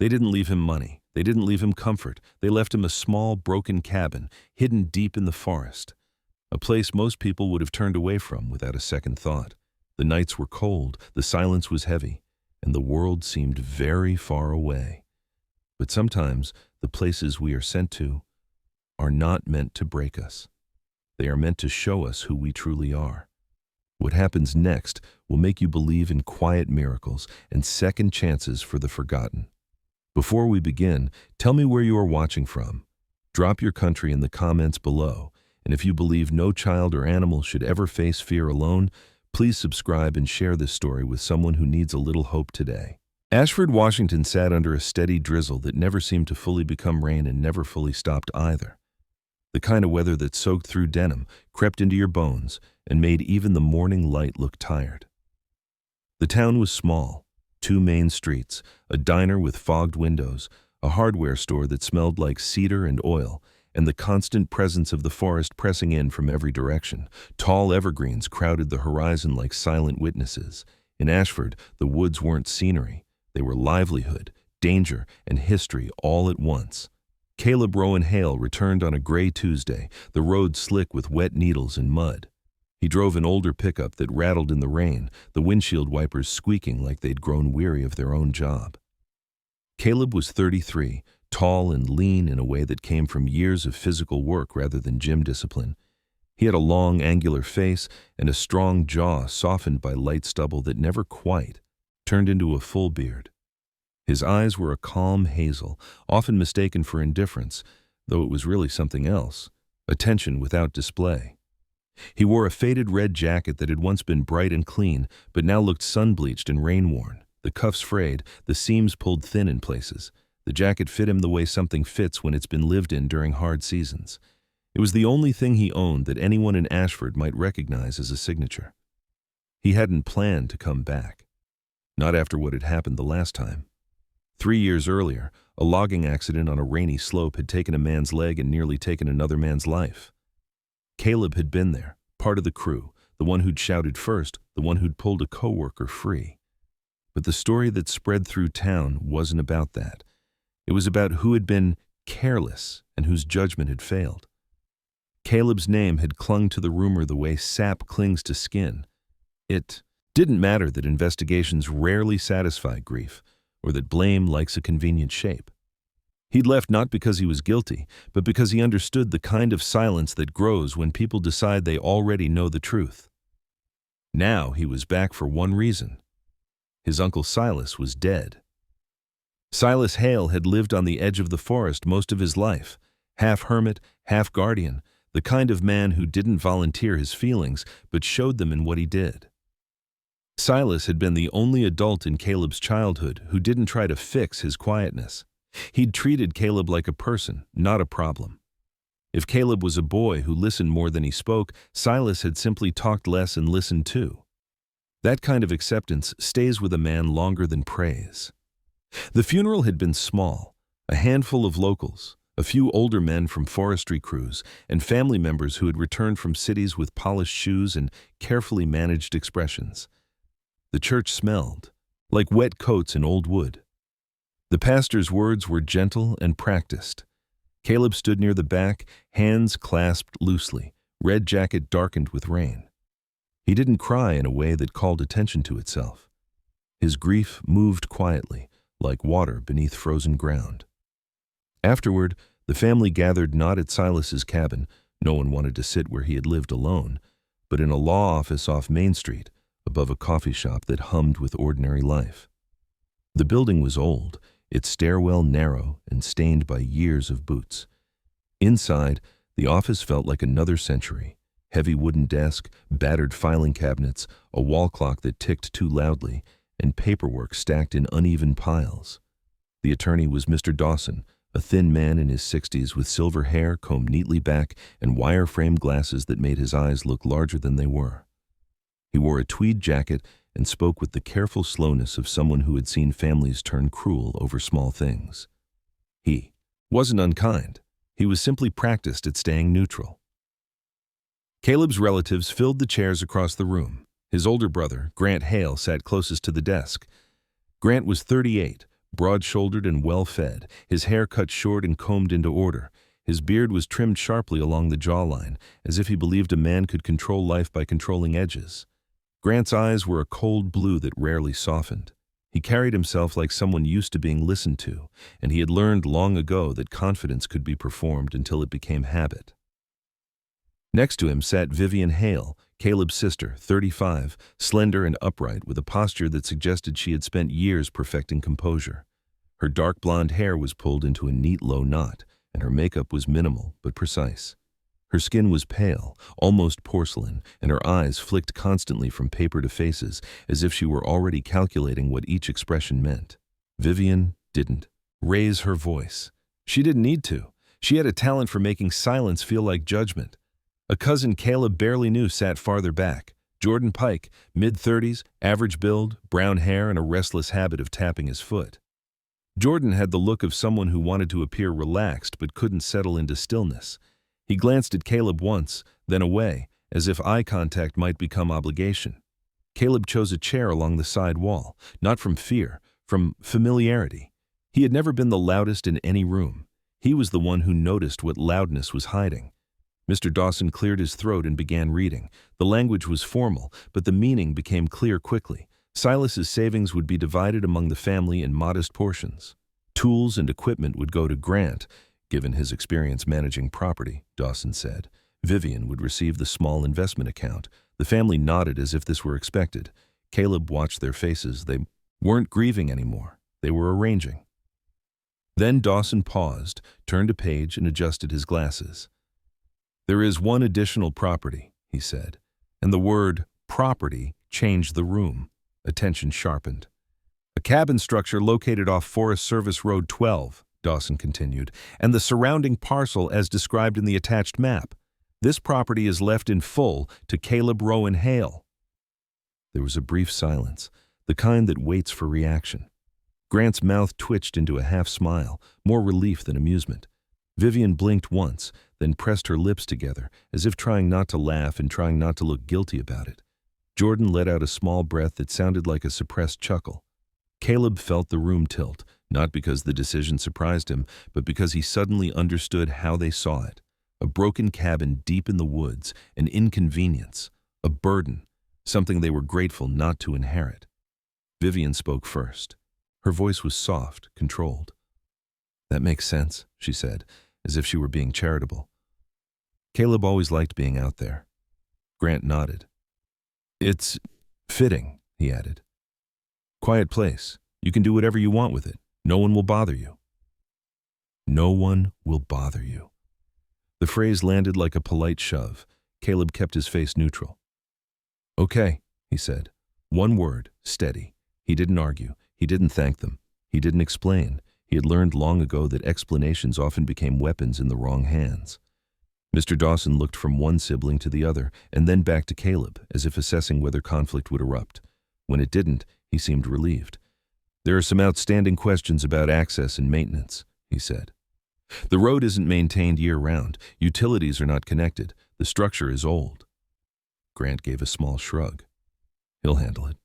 They didn't leave him money. They didn't leave him comfort. They left him a small, broken cabin, hidden deep in the forest. A place most people would have turned away from without a second thought. The nights were cold, the silence was heavy, and the world seemed very far away. But sometimes the places we are sent to are not meant to break us. They are meant to show us who we truly are. What happens next will make you believe in quiet miracles and second chances for the forgotten. Before we begin, tell me where you are watching from. Drop your country in the comments below, and if you believe no child or animal should ever face fear alone, please subscribe and share this story with someone who needs a little hope today. Ashford, Washington sat under a steady drizzle that never seemed to fully become rain and never fully stopped either. The kind of weather that soaked through denim, crept into your bones, and made even the morning light look tired. The town was small. 2 main streets, a diner with fogged windows, a hardware store that smelled like cedar and oil, and the constant presence of the forest pressing in from every direction. Tall evergreens crowded the horizon like silent witnesses. In Ashford, the woods weren't scenery. They were livelihood, danger, and history all at once. Caleb Rowan Hale returned on a gray Tuesday, the road slick with wet needles and mud. He drove an older pickup that rattled in the rain, the windshield wipers squeaking like they'd grown weary of their own job. Caleb was 33, tall and lean in a way that came from years of physical work rather than gym discipline. He had a long, angular face and a strong jaw softened by light stubble that never quite turned into a full beard. His eyes were a calm hazel, often mistaken for indifference, though it was really something else, attention without display. He wore a faded red jacket that had once been bright and clean, but now looked sun-bleached and rain-worn. The cuffs frayed, the seams pulled thin in places. The jacket fit him the way something fits when it's been lived in during hard seasons. It was the only thing he owned that anyone in Ashford might recognize as a signature. He hadn't planned to come back. Not after what had happened the last time. 3 years earlier, a logging accident on a rainy slope had taken a man's leg and nearly taken another man's life. Caleb had been there, part of the crew, the one who'd shouted first, the one who'd pulled a coworker free. But the story that spread through town wasn't about that. It was about who had been careless and whose judgment had failed. Caleb's name had clung to the rumor the way sap clings to skin. It didn't matter that investigations rarely satisfy grief, or that blame likes a convenient shape. He'd left not because he was guilty, but because he understood the kind of silence that grows when people decide they already know the truth. Now he was back for one reason. His uncle Silas was dead. Silas Hale had lived on the edge of the forest most of his life, half hermit, half guardian, the kind of man who didn't volunteer his feelings but showed them in what he did. Silas had been the only adult in Caleb's childhood who didn't try to fix his quietness. He'd treated Caleb like a person, not a problem. If Caleb was a boy who listened more than he spoke, Silas had simply talked less and listened too. That kind of acceptance stays with a man longer than praise. The funeral had been small, a handful of locals, a few older men from forestry crews, and family members who had returned from cities with polished shoes and carefully managed expressions. The church smelled like wet coats in old wood. The pastor's words were gentle and practiced. Caleb stood near the back, hands clasped loosely, red jacket darkened with rain. He didn't cry in a way that called attention to itself. His grief moved quietly, like water beneath frozen ground. Afterward, the family gathered not at Silas's cabin, no one wanted to sit where he had lived alone, but in a law office off Main Street, above a coffee shop that hummed with ordinary life. The building was old, its stairwell narrow and stained by years of boots. Inside, the office felt like another century. Heavy wooden desk, battered filing cabinets, a wall clock that ticked too loudly, and paperwork stacked in uneven piles. The attorney was Mr. Dawson, a thin man in his 60s with silver hair combed neatly back and wire-frame glasses that made his eyes look larger than they were. He wore a tweed jacket and spoke with the careful slowness of someone who had seen families turn cruel over small things. He wasn't unkind. He was simply practiced at staying neutral. Caleb's relatives filled the chairs across the room. His older brother, Grant Hale, sat closest to the desk. Grant was 38, broad-shouldered and well-fed, his hair cut short and combed into order. His beard was trimmed sharply along the jawline, as if he believed a man could control life by controlling edges. Grant's eyes were a cold blue that rarely softened. He carried himself like someone used to being listened to, and he had learned long ago that confidence could be performed until it became habit. Next to him sat Vivian Hale, Caleb's sister, 35, slender and upright, with a posture that suggested she had spent years perfecting composure. Her dark blonde hair was pulled into a neat low knot, and her makeup was minimal but precise. Her skin was pale, almost porcelain, and her eyes flicked constantly from paper to faces, as if she were already calculating what each expression meant. Vivian didn't raise her voice. She didn't need to. She had a talent for making silence feel like judgment. A cousin Caleb barely knew sat farther back. Jordan Pike, mid-30s, average build, brown hair, and a restless habit of tapping his foot. Jordan had the look of someone who wanted to appear relaxed but couldn't settle into stillness. He glanced at Caleb once, then away, as if eye contact might become obligation. Caleb chose a chair along the side wall, not from fear, from familiarity. He had never been the loudest in any room. He was the one who noticed what loudness was hiding. Mr. Dawson cleared his throat and began reading. The language was formal, but the meaning became clear quickly. Silas's savings would be divided among the family in modest portions. Tools and equipment would go to Grant, given his experience managing property, Dawson said. Vivian would receive the small investment account. The family nodded as if this were expected. Caleb watched their faces. They weren't grieving anymore. They were arranging. Then Dawson paused, turned a page, and adjusted his glasses. "There is one additional property," he said, and the word property changed the room. Attention sharpened. "A cabin structure located off Forest Service Road 12, Dawson continued, "and the surrounding parcel as described in the attached map. This property is left in full to Caleb Rowan Hale." There was a brief silence, the kind that waits for reaction. Grant's mouth twitched into a half-smile, more relief than amusement. Vivian blinked once, then pressed her lips together, as if trying not to laugh and trying not to look guilty about it. Jordan let out a small breath that sounded like a suppressed chuckle. Caleb felt the room tilt, not because the decision surprised him, but because he suddenly understood how they saw it. A broken cabin deep in the woods, an inconvenience, a burden, something they were grateful not to inherit. Vivian spoke first. Her voice was soft, controlled. "That makes sense," she said, as if she were being charitable. Caleb always liked being out there. Grant nodded. "It's fitting," he added. "Quiet place. You can do whatever you want with it. No one will bother you." No one will bother you. The phrase landed like a polite shove. Caleb kept his face neutral. "Okay," he said. One word, steady. He didn't argue. He didn't thank them. He didn't explain. He had learned long ago that explanations often became weapons in the wrong hands. Mr. Dawson looked from one sibling to the other, and then back to Caleb, as if assessing whether conflict would erupt. When it didn't, he seemed relieved. "There are some outstanding questions about access and maintenance," he said. "The road isn't maintained year-round. Utilities are not connected. The structure is old." Grant gave a small shrug. "He'll handle it."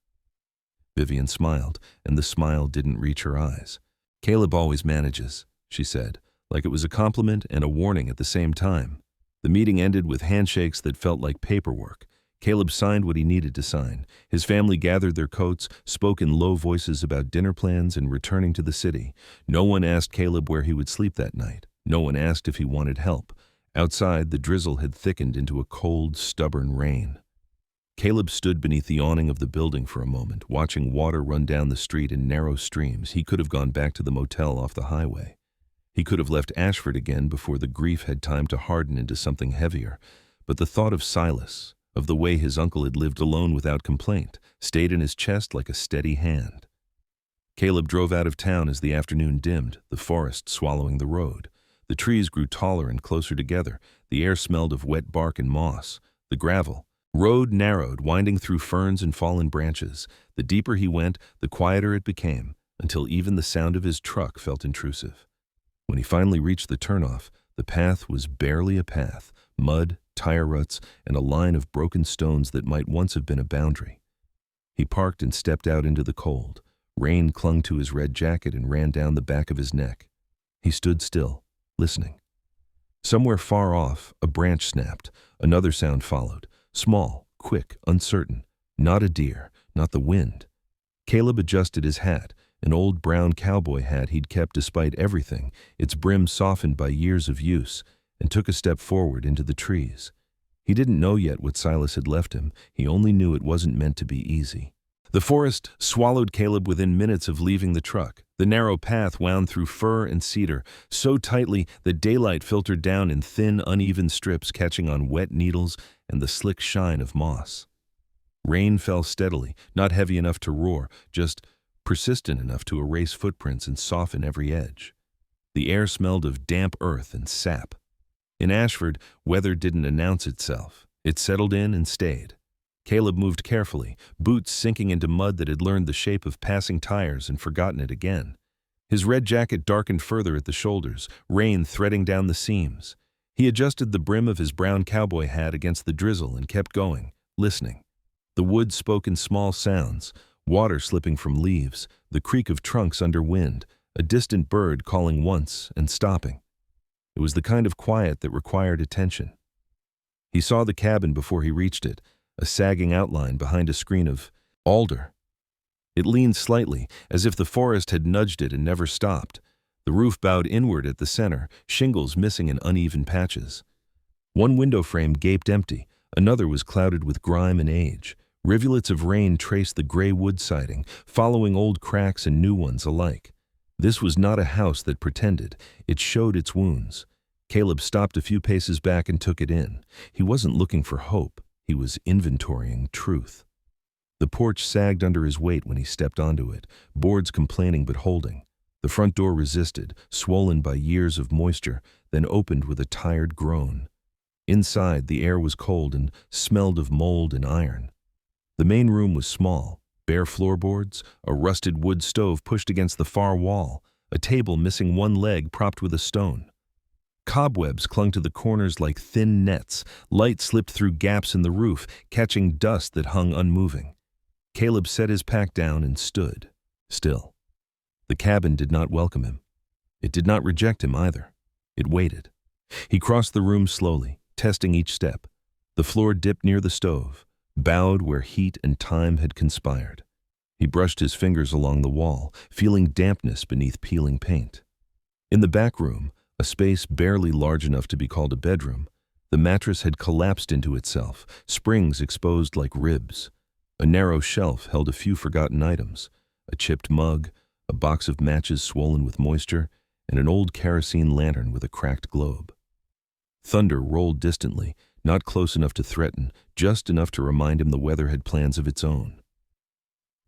Vivian smiled, and the smile didn't reach her eyes. "Caleb always manages," she said, like it was a compliment and a warning at the same time. The meeting ended with handshakes that felt like paperwork. Caleb signed what he needed to sign. His family gathered their coats, spoke in low voices about dinner plans and returning to the city. No one asked Caleb where he would sleep that night. No one asked if he wanted help. Outside, the drizzle had thickened into a cold, stubborn rain. Caleb stood beneath the awning of the building for a moment, watching water run down the street in narrow streams. He could have gone back to the motel off the highway. He could have left Ashford again before the grief had time to harden into something heavier. But the thought of Silas, of the way his uncle had lived alone without complaint, stayed in his chest like a steady hand. Caleb drove out of town as the afternoon dimmed, the forest swallowing the road. The trees grew taller and closer together. The air smelled of wet bark and moss. The gravel road narrowed, winding through ferns and fallen branches. The deeper he went, the quieter it became, until even the sound of his truck felt intrusive. When he finally reached the turnoff, the path was barely a path, mud, tire ruts, and a line of broken stones that might once have been a boundary. He parked and stepped out into the cold. Rain clung to his red jacket and ran down the back of his neck. He stood still, listening. Somewhere far off, a branch snapped. Another sound followed, small, quick, uncertain. Not a deer, not the wind. Caleb adjusted his hat, an old brown cowboy hat he'd kept despite everything, its brim softened by years of use, and took a step forward into the trees. He didn't know yet what Silas had left him. He only knew it wasn't meant to be easy. The forest swallowed Caleb within minutes of leaving the truck. The narrow path wound through fir and cedar, so tightly that daylight filtered down in thin, uneven strips, catching on wet needles and the slick shine of moss. Rain fell steadily, not heavy enough to roar, just persistent enough to erase footprints and soften every edge. The air smelled of damp earth and sap. In Ashford, weather didn't announce itself. It settled in and stayed. Caleb moved carefully, boots sinking into mud that had learned the shape of passing tires and forgotten it again. His red jacket darkened further at the shoulders, rain threading down the seams. He adjusted the brim of his brown cowboy hat against the drizzle and kept going, listening. The woods spoke in small sounds, water slipping from leaves, the creak of trunks under wind, a distant bird calling once and stopping. It was the kind of quiet that required attention. He saw the cabin before he reached it, a sagging outline behind a screen of alder. It leaned slightly, as if the forest had nudged it and never stopped. The roof bowed inward at the center, shingles missing in uneven patches. One window frame gaped empty, another was clouded with grime and age. Rivulets of rain traced the gray wood siding, following old cracks and new ones alike. This was not a house that pretended. It showed its wounds. Caleb stopped a few paces back and took it in. He wasn't looking for hope. He was inventorying truth. The porch sagged under his weight when he stepped onto it, boards complaining but holding. The front door resisted, swollen by years of moisture, then opened with a tired groan. Inside, the air was cold and smelled of mold and iron. The main room was small, bare floorboards, a rusted wood stove pushed against the far wall, a table missing one leg propped with a stone. Cobwebs clung to the corners like thin nets. Light slipped through gaps in the roof, catching dust that hung unmoving. Caleb set his pack down and stood, still. The cabin did not welcome him. It did not reject him either. It waited. He crossed the room slowly, testing each step. The floor dipped near the stove, bowed where heat and time had conspired. He brushed his fingers along the wall, feeling dampness beneath peeling paint. In the back room, a space barely large enough to be called a bedroom, the mattress had collapsed into itself, springs exposed like ribs. A narrow shelf held a few forgotten items, a chipped mug, a box of matches swollen with moisture, and an old kerosene lantern with a cracked globe. Thunder rolled distantly, not close enough to threaten, just enough to remind him the weather had plans of its own.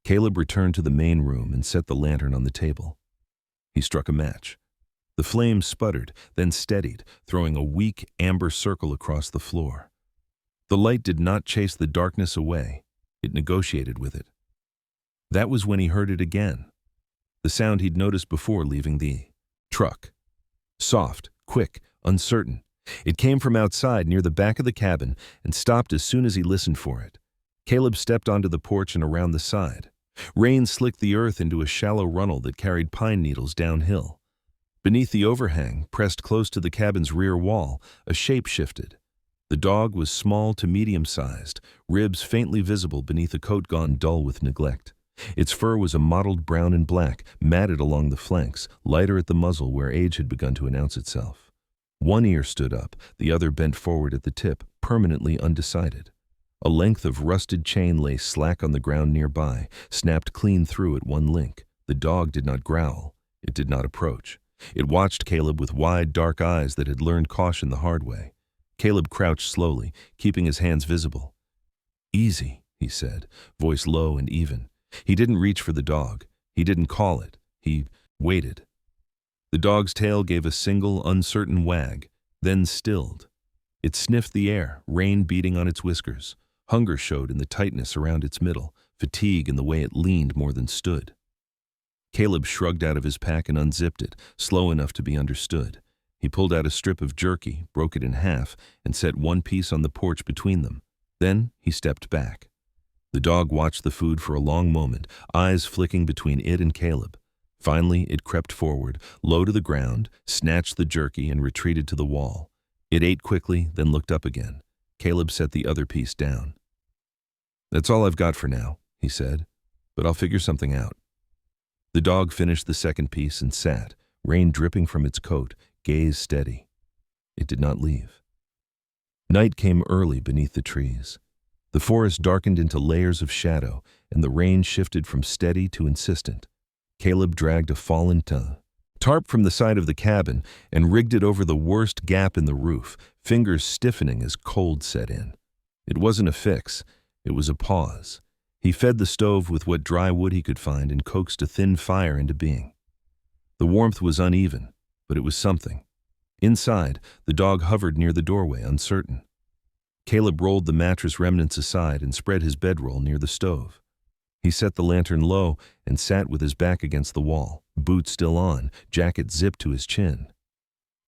Caleb returned to the main room and set the lantern on the table. He struck a match. The flame sputtered, then steadied, throwing a weak, amber circle across the floor. The light did not chase the darkness away. It negotiated with it. That was when he heard it again. The sound he'd noticed before leaving the truck. Soft, quick, uncertain. It came from outside near the back of the cabin and stopped as soon as he listened for it. Caleb stepped onto the porch and around the side. Rain slicked the earth into a shallow runnel that carried pine needles downhill. Beneath the overhang, pressed close to the cabin's rear wall, a shape shifted. The dog was small to medium-sized, ribs faintly visible beneath a coat gone dull with neglect. Its fur was a mottled brown and black, matted along the flanks, lighter at the muzzle where age had begun to announce itself. One ear stood up, the other bent forward at the tip, permanently undecided. A length of rusted chain lay slack on the ground nearby, snapped clean through at one link. The dog did not growl. It did not approach. It watched Caleb with wide, dark eyes that had learned caution the hard way. Caleb crouched slowly, keeping his hands visible. "Easy," he said, voice low and even. He didn't reach for the dog. He didn't call it. He waited. The dog's tail gave a single, uncertain wag, then stilled. It sniffed the air, rain beating on its whiskers. Hunger showed in the tightness around its middle, fatigue in the way it leaned more than stood. Caleb shrugged out of his pack and unzipped it, slow enough to be understood. He pulled out a strip of jerky, broke it in half, and set one piece on the porch between them. Then he stepped back. The dog watched the food for a long moment, eyes flicking between it and Caleb. Finally, it crept forward, low to the ground, snatched the jerky, and retreated to the wall. It ate quickly, then looked up again. Caleb set the other piece down. "That's all I've got for now," he said, "but I'll figure something out." The dog finished the second piece and sat, rain dripping from its coat, gaze steady. It did not leave. Night came early beneath the trees. The forest darkened into layers of shadow, and the rain shifted from steady to insistent. Caleb dragged a fallen tarp from the side of the cabin and rigged it over the worst gap in the roof, fingers stiffening as cold set in. It wasn't a fix, it was a pause. He fed the stove with what dry wood he could find and coaxed a thin fire into being. The warmth was uneven, but it was something. Inside, the dog hovered near the doorway, uncertain. Caleb rolled the mattress remnants aside and spread his bedroll near the stove. He set the lantern low and sat with his back against the wall, boots still on, jacket zipped to his chin.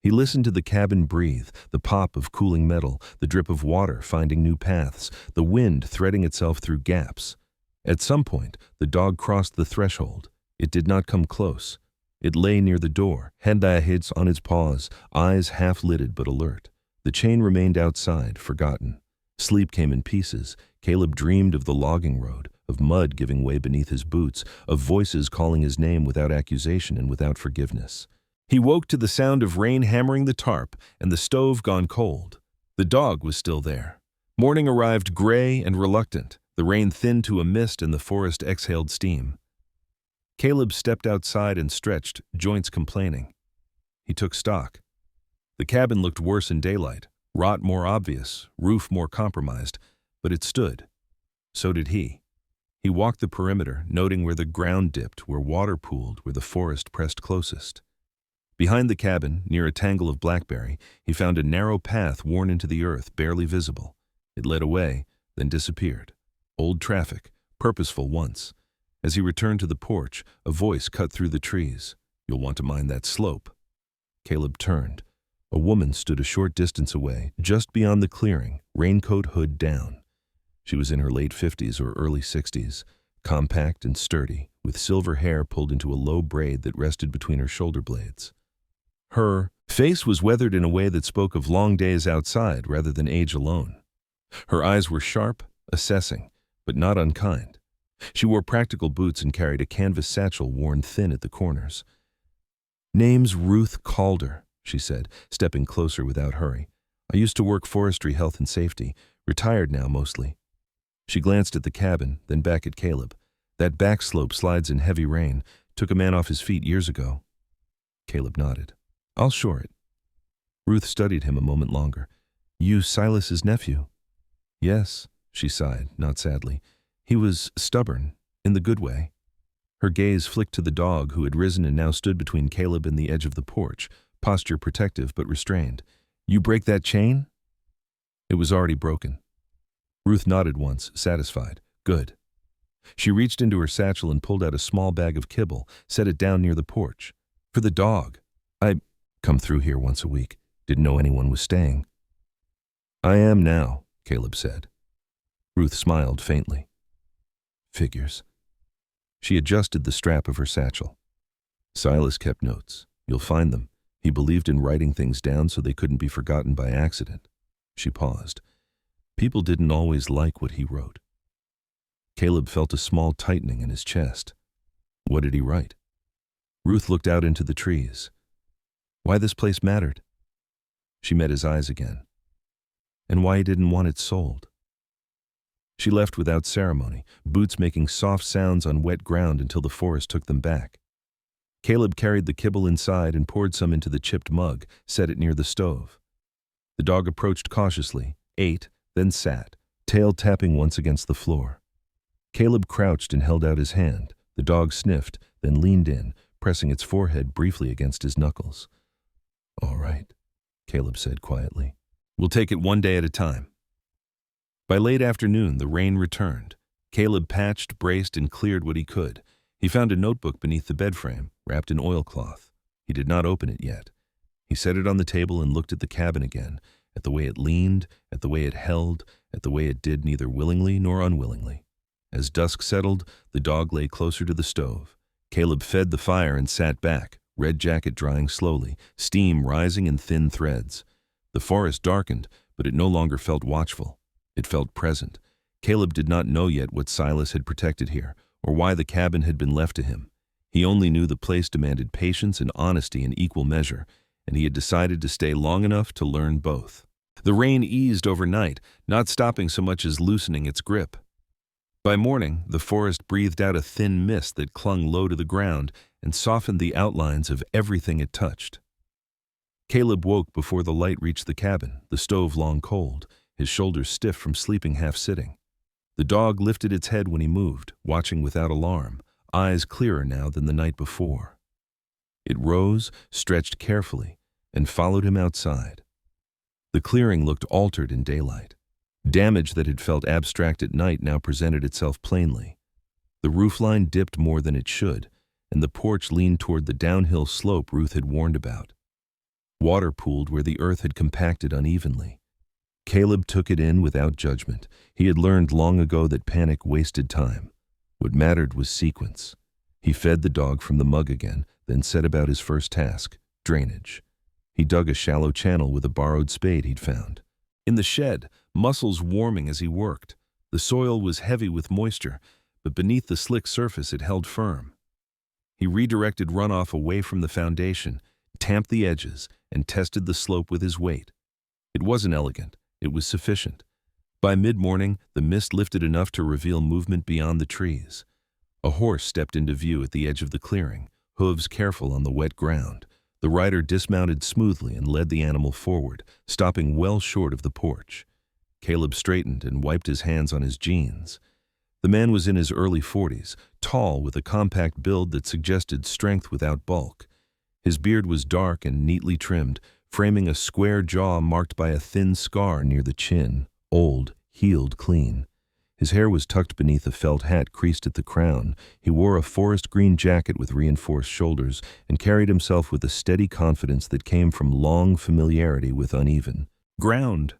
He listened to the cabin breathe, the pop of cooling metal, the drip of water finding new paths, the wind threading itself through gaps. At some point, the dog crossed the threshold. It did not come close. It lay near the door, head on its paws, eyes half-lidded but alert. The chain remained outside, forgotten. Sleep came in pieces. Caleb dreamed of the logging road, of mud giving way beneath his boots, of voices calling his name without accusation and without forgiveness. He woke to the sound of rain hammering the tarp and the stove gone cold. The dog was still there. Morning arrived gray and reluctant. The rain thinned to a mist and the forest exhaled steam. Caleb stepped outside and stretched, joints complaining. He took stock. The cabin looked worse in daylight, rot more obvious, roof more compromised, but it stood. So did he. He walked the perimeter, noting where the ground dipped, where water pooled, where the forest pressed closest. Behind the cabin, near a tangle of blackberry, he found a narrow path worn into the earth, barely visible. It led away, then disappeared. Old traffic, purposeful once. As he returned to the porch, a voice cut through the trees. "You'll want to mind that slope." Caleb turned. A woman stood a short distance away, just beyond the clearing, raincoat hood down. She was in her late 50s or early 60s, compact and sturdy, with silver hair pulled into a low braid that rested between her shoulder blades. Her face was weathered in a way that spoke of long days outside rather than age alone. Her eyes were sharp, assessing, but not unkind. She wore practical boots and carried a canvas satchel worn thin at the corners. "Name's Ruth Calder," she said, stepping closer without hurry. "I used to work forestry, health and safety, retired now mostly." She glanced at the cabin, then back at Caleb. "That back slope slides in heavy rain. Took a man off his feet years ago." Caleb nodded. "I'll shore it." Ruth studied him a moment longer. "You Silas's nephew?" "Yes," she sighed, not sadly. "He was stubborn, in the good way." Her gaze flicked to the dog who had risen and now stood between Caleb and the edge of the porch, posture protective but restrained. "You break that chain?" It was already broken. Ruth nodded once, satisfied. "Good." She reached into her satchel and pulled out a small bag of kibble, set it down near the porch. "For the dog. I come through here once a week. Didn't know anyone was staying." "I am now," Caleb said. Ruth smiled faintly. "Figures." She adjusted the strap of her satchel. "Silas kept notes. You'll find them. He believed in writing things down so they couldn't be forgotten by accident." She paused. People didn't always like what he wrote. Caleb felt a small tightening in his chest. What did he write? Ruth looked out into the trees. Why this place mattered. She met his eyes again. And why he didn't want it sold. She left without ceremony, boots making soft sounds on wet ground until the forest took them back. Caleb carried the kibble inside and poured some into the chipped mug, set it near the stove. The dog approached cautiously, ate, then sat, tail tapping once against the floor. Caleb crouched and held out his hand. The dog sniffed, then leaned in, pressing its forehead briefly against his knuckles. "All right," Caleb said quietly. "We'll take it one day at a time." By late afternoon, the rain returned. Caleb patched, braced, and cleared what he could. He found a notebook beneath the bed frame, wrapped in oilcloth. He did not open it yet. He set it on the table and looked at the cabin again, at the way it leaned, at the way it held, at the way it did neither willingly nor unwillingly. As dusk settled, the dog lay closer to the stove. Caleb fed the fire and sat back, red jacket drying slowly, steam rising in thin threads. The forest darkened, but it no longer felt watchful. It felt present. Caleb did not know yet what Silas had protected here, or why the cabin had been left to him. He only knew the place demanded patience and honesty in equal measure, and he had decided to stay long enough to learn both. The rain eased overnight, not stopping so much as loosening its grip. By morning, the forest breathed out a thin mist that clung low to the ground and softened the outlines of everything it touched. Caleb woke before the light reached the cabin, the stove long cold, his shoulders stiff from sleeping half-sitting. The dog lifted its head when he moved, watching without alarm, eyes clearer now than the night before. It rose, stretched carefully, and followed him outside. The clearing looked altered in daylight. Damage that had felt abstract at night now presented itself plainly. The roofline dipped more than it should, and the porch leaned toward the downhill slope Ruth had warned about. Water pooled where the earth had compacted unevenly. Caleb took it in without judgment. He had learned long ago that panic wasted time. What mattered was sequence. He fed the dog from the mug again, then set about his first task, drainage. He dug a shallow channel with a borrowed spade he'd found. In the shed, muscles warming as he worked. The soil was heavy with moisture, but beneath the slick surface it held firm. He redirected runoff away from the foundation, tamped the edges, and tested the slope with his weight. It wasn't elegant. It was sufficient. By mid-morning, the mist lifted enough to reveal movement beyond the trees. A horse stepped into view at the edge of the clearing, hooves careful on the wet ground. The rider dismounted smoothly and led the animal forward, stopping well short of the porch. Caleb straightened and wiped his hands on his jeans. The man was in his early 40s, tall with a compact build that suggested strength without bulk. His beard was dark and neatly trimmed, framing a square jaw marked by a thin scar near the chin, old, healed clean. His hair was tucked beneath a felt hat creased at the crown. He wore a forest green jacket with reinforced shoulders and carried himself with a steady confidence that came from long familiarity with uneven ground.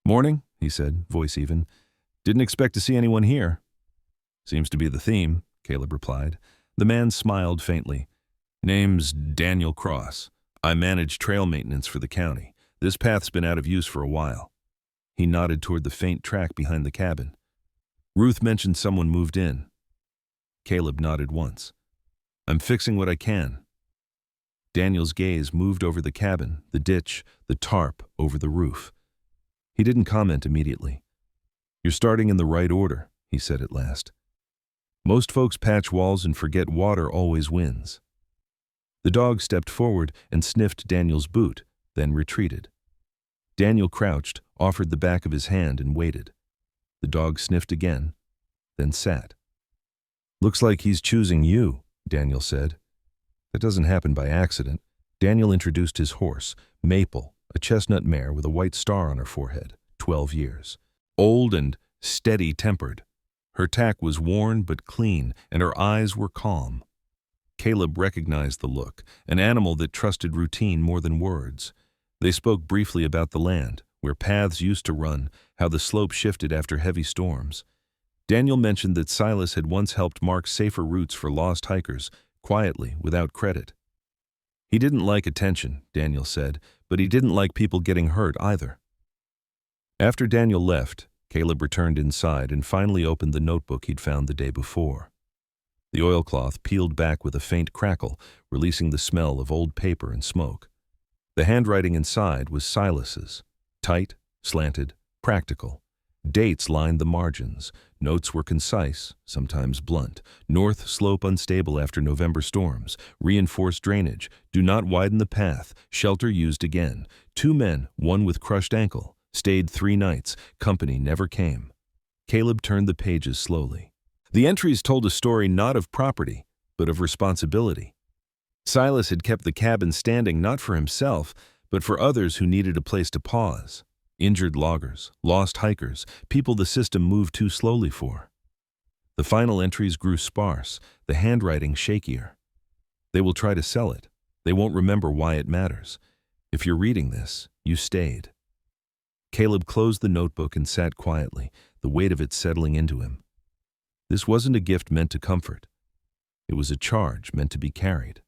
"Morning," he said, voice even. "Didn't expect to see anyone here." "Seems to be the theme," Caleb replied. The man smiled faintly. "Name's Daniel Cross. I manage trail maintenance for the county. This path's been out of use for a while." He nodded toward the faint track behind the cabin. "Ruth mentioned someone moved in." Caleb nodded once. "I'm fixing what I can." Daniel's gaze moved over the cabin, the ditch, the tarp over the roof. He didn't comment immediately. "You're starting in the right order," he said at last. "Most folks patch walls and forget water always wins." The dog stepped forward and sniffed Daniel's boot, then retreated. Daniel crouched, offered the back of his hand, and waited. The dog sniffed again, then sat. "Looks like he's choosing you," Daniel said. "That doesn't happen by accident." Daniel introduced his horse, Maple, a chestnut mare with a white star on her forehead, 12 years. Old and steady-tempered. Her tack was worn but clean, and her eyes were calm. Caleb recognized the look, an animal that trusted routine more than words. They spoke briefly about the land, where paths used to run, how the slope shifted after heavy storms. Daniel mentioned that Silas had once helped mark safer routes for lost hikers, quietly, without credit. He didn't like attention, Daniel said, but he didn't like people getting hurt either. After Daniel left, Caleb returned inside and finally opened the notebook he'd found the day before. The oilcloth peeled back with a faint crackle, releasing the smell of old paper and smoke. The handwriting inside was Silas's, tight, slanted, practical. Dates lined the margins. Notes were concise, sometimes blunt. North slope unstable after November storms. Reinforced drainage. Do not widen the path. Shelter used again. 2 men, one with crushed ankle. Stayed 3 nights. Company never came. Caleb turned the pages slowly. The entries told a story not of property, but of responsibility. Silas had kept the cabin standing not for himself, but for others who needed a place to pause. Injured loggers, lost hikers, people the system moved too slowly for. The final entries grew sparse, the handwriting shakier. They will try to sell it. They won't remember why it matters. If you're reading this, you stayed. Caleb closed the notebook and sat quietly, the weight of it settling into him. This wasn't a gift meant to comfort. It was a charge meant to be carried.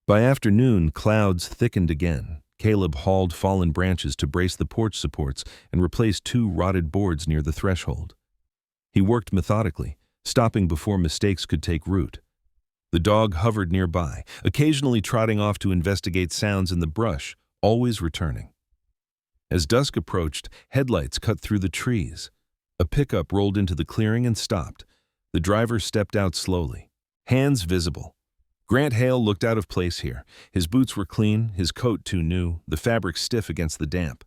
By afternoon, clouds thickened again. Caleb hauled fallen branches to brace the porch supports and replaced 2 rotted boards near the threshold. He worked methodically, stopping before mistakes could take root. The dog hovered nearby, occasionally trotting off to investigate sounds in the brush, always returning. As dusk approached, headlights cut through the trees. A pickup rolled into the clearing and stopped. The driver stepped out slowly, hands visible. Grant Hale looked out of place here. His boots were clean, his coat too new, the fabric stiff against the damp.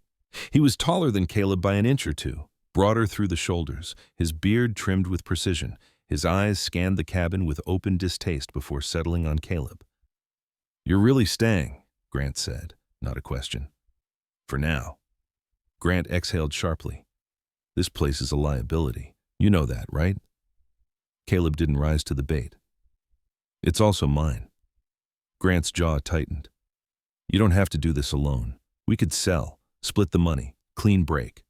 He was taller than Caleb by an inch or two, broader through the shoulders, his beard trimmed with precision. His eyes scanned the cabin with open distaste before settling on Caleb. "You're really staying," Grant said, not a question. "For now." Grant exhaled sharply. "This place is a liability. You know that, right?" Caleb didn't rise to the bait. "It's also mine." Grant's jaw tightened. "You don't have to do this alone. We could sell, split the money, clean break."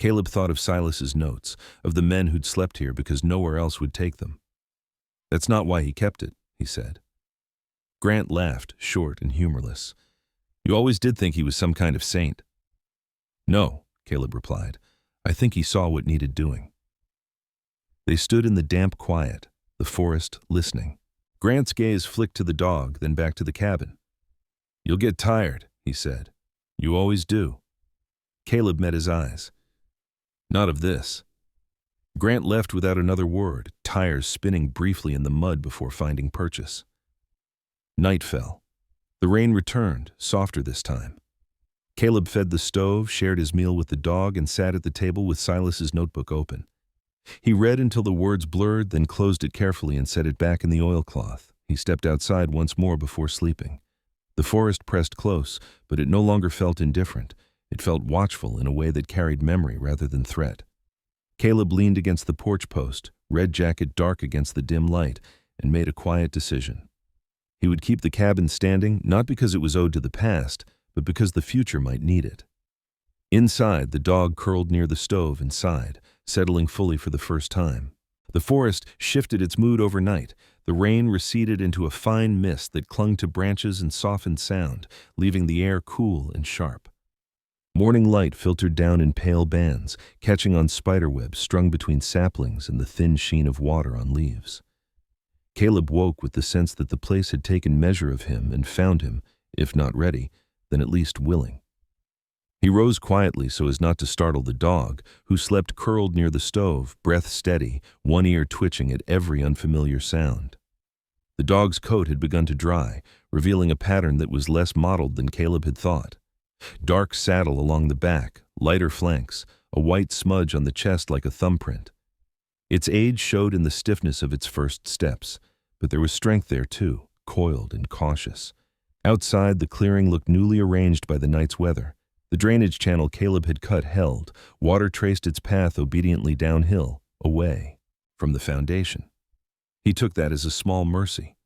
Caleb thought of Silas's notes, of the men who'd slept here because nowhere else would take them. "That's not why he kept it," he said. Grant laughed, short and humorless. "You always did think he was some kind of saint." "No," Caleb replied. "I think he saw what needed doing." They stood in the damp quiet, the forest, listening. Grant's gaze flicked to the dog, then back to the cabin. "You'll get tired," he said. "You always do." Caleb met his eyes. "Not of this." Grant left without another word, tires spinning briefly in the mud before finding purchase. Night fell. The rain returned, softer this time. Caleb fed the stove, shared his meal with the dog, and sat at the table with Silas's notebook open. He read until the words blurred, then closed it carefully and set it back in the oilcloth. He stepped outside once more before sleeping. The forest pressed close, but it no longer felt indifferent. It felt watchful in a way that carried memory rather than threat. Caleb leaned against the porch post, red jacket dark against the dim light, and made a quiet decision. He would keep the cabin standing, not because it was owed to the past, but because the future might need it. Inside, the dog curled near the stove and sighed, settling fully for the first time. The forest shifted its mood overnight. The rain receded into a fine mist that clung to branches and softened sound, leaving the air cool and sharp. Morning light filtered down in pale bands, catching on spiderwebs strung between saplings and the thin sheen of water on leaves. Caleb woke with the sense that the place had taken measure of him and found him, if not ready, then at least willing. He rose quietly so as not to startle the dog, who slept curled near the stove, breath steady, one ear twitching at every unfamiliar sound. The dog's coat had begun to dry, revealing a pattern that was less mottled than Caleb had thought. Dark saddle along the back, lighter flanks, a white smudge on the chest like a thumbprint. Its age showed in the stiffness of its first steps, but there was strength there too, coiled and cautious. Outside, the clearing looked newly arranged by the night's weather. The drainage channel Caleb had cut held. Water traced its path obediently downhill, away from the foundation. He took that as a small mercy.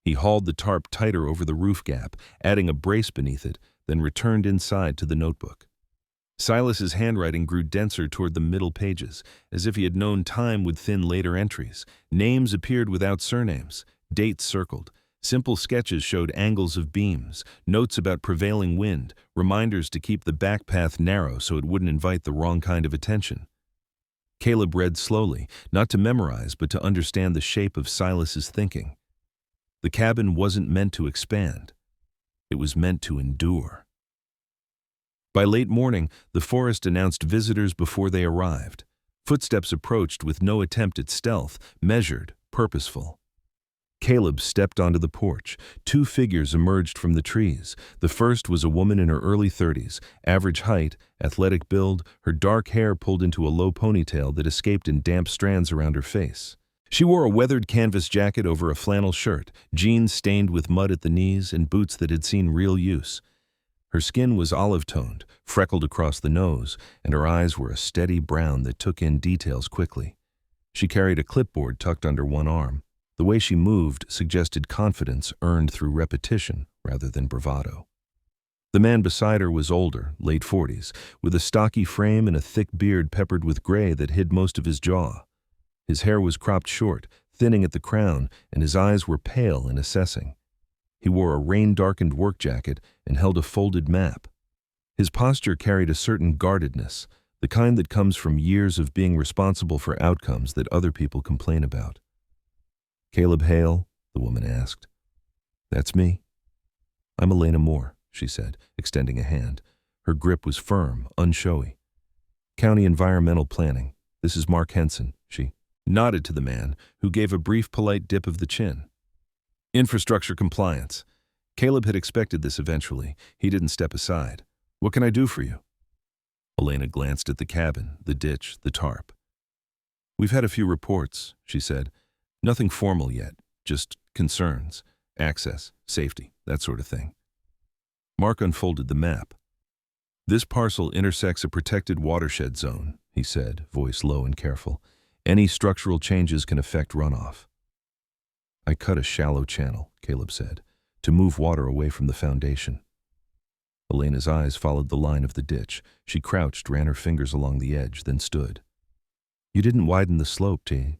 He hauled the tarp tighter over the roof gap, adding a brace beneath it, then returned inside to the notebook. Silas's handwriting grew denser toward the middle pages, as if he had known time would thin later entries. Names appeared without surnames, dates circled. Simple sketches showed angles of beams, notes about prevailing wind, reminders to keep the back path narrow so it wouldn't invite the wrong kind of attention. Caleb read slowly, not to memorize but to understand the shape of Silas's thinking. The cabin wasn't meant to expand. It was meant to endure. By late morning, the forest announced visitors before they arrived. Footsteps approached with no attempt at stealth, measured, purposeful. Caleb stepped onto the porch. 2 figures emerged from the trees. The first was a woman in her early 30s, average height, athletic build, her dark hair pulled into a low ponytail that escaped in damp strands around her face. She wore a weathered canvas jacket over a flannel shirt, jeans stained with mud at the knees, and boots that had seen real use. Her skin was olive-toned, freckled across the nose, and her eyes were a steady brown that took in details quickly. She carried a clipboard tucked under one arm. The way she moved suggested confidence earned through repetition rather than bravado. The man beside her was older, late 40s, with a stocky frame and a thick beard peppered with gray that hid most of his jaw. His hair was cropped short, thinning at the crown, and his eyes were pale and assessing. He wore a rain-darkened work jacket and held a folded map. His posture carried a certain guardedness, the kind that comes from years of being responsible for outcomes that other people complain about. "Caleb Hale?" the woman asked. "That's me." "I'm Elena Moore," she said, extending a hand. Her grip was firm, unshowy. "County Environmental Planning. This is Mark Henson," she nodded to the man, who gave a brief, polite dip of the chin. "Infrastructure compliance." Caleb had expected this eventually. He didn't step aside. "What can I do for you?" Elena glanced at the cabin, the ditch, the tarp. "We've had a few reports," she said. "Nothing formal yet, just concerns, access, safety, that sort of thing." Mark unfolded the map. "This parcel intersects a protected watershed zone," he said, voice low and careful. "Any structural changes can affect runoff." "I cut a shallow channel," Caleb said, "to move water away from the foundation." Elena's eyes followed the line of the ditch. She crouched, ran her fingers along the edge, then stood. "You didn't widen the slope, T."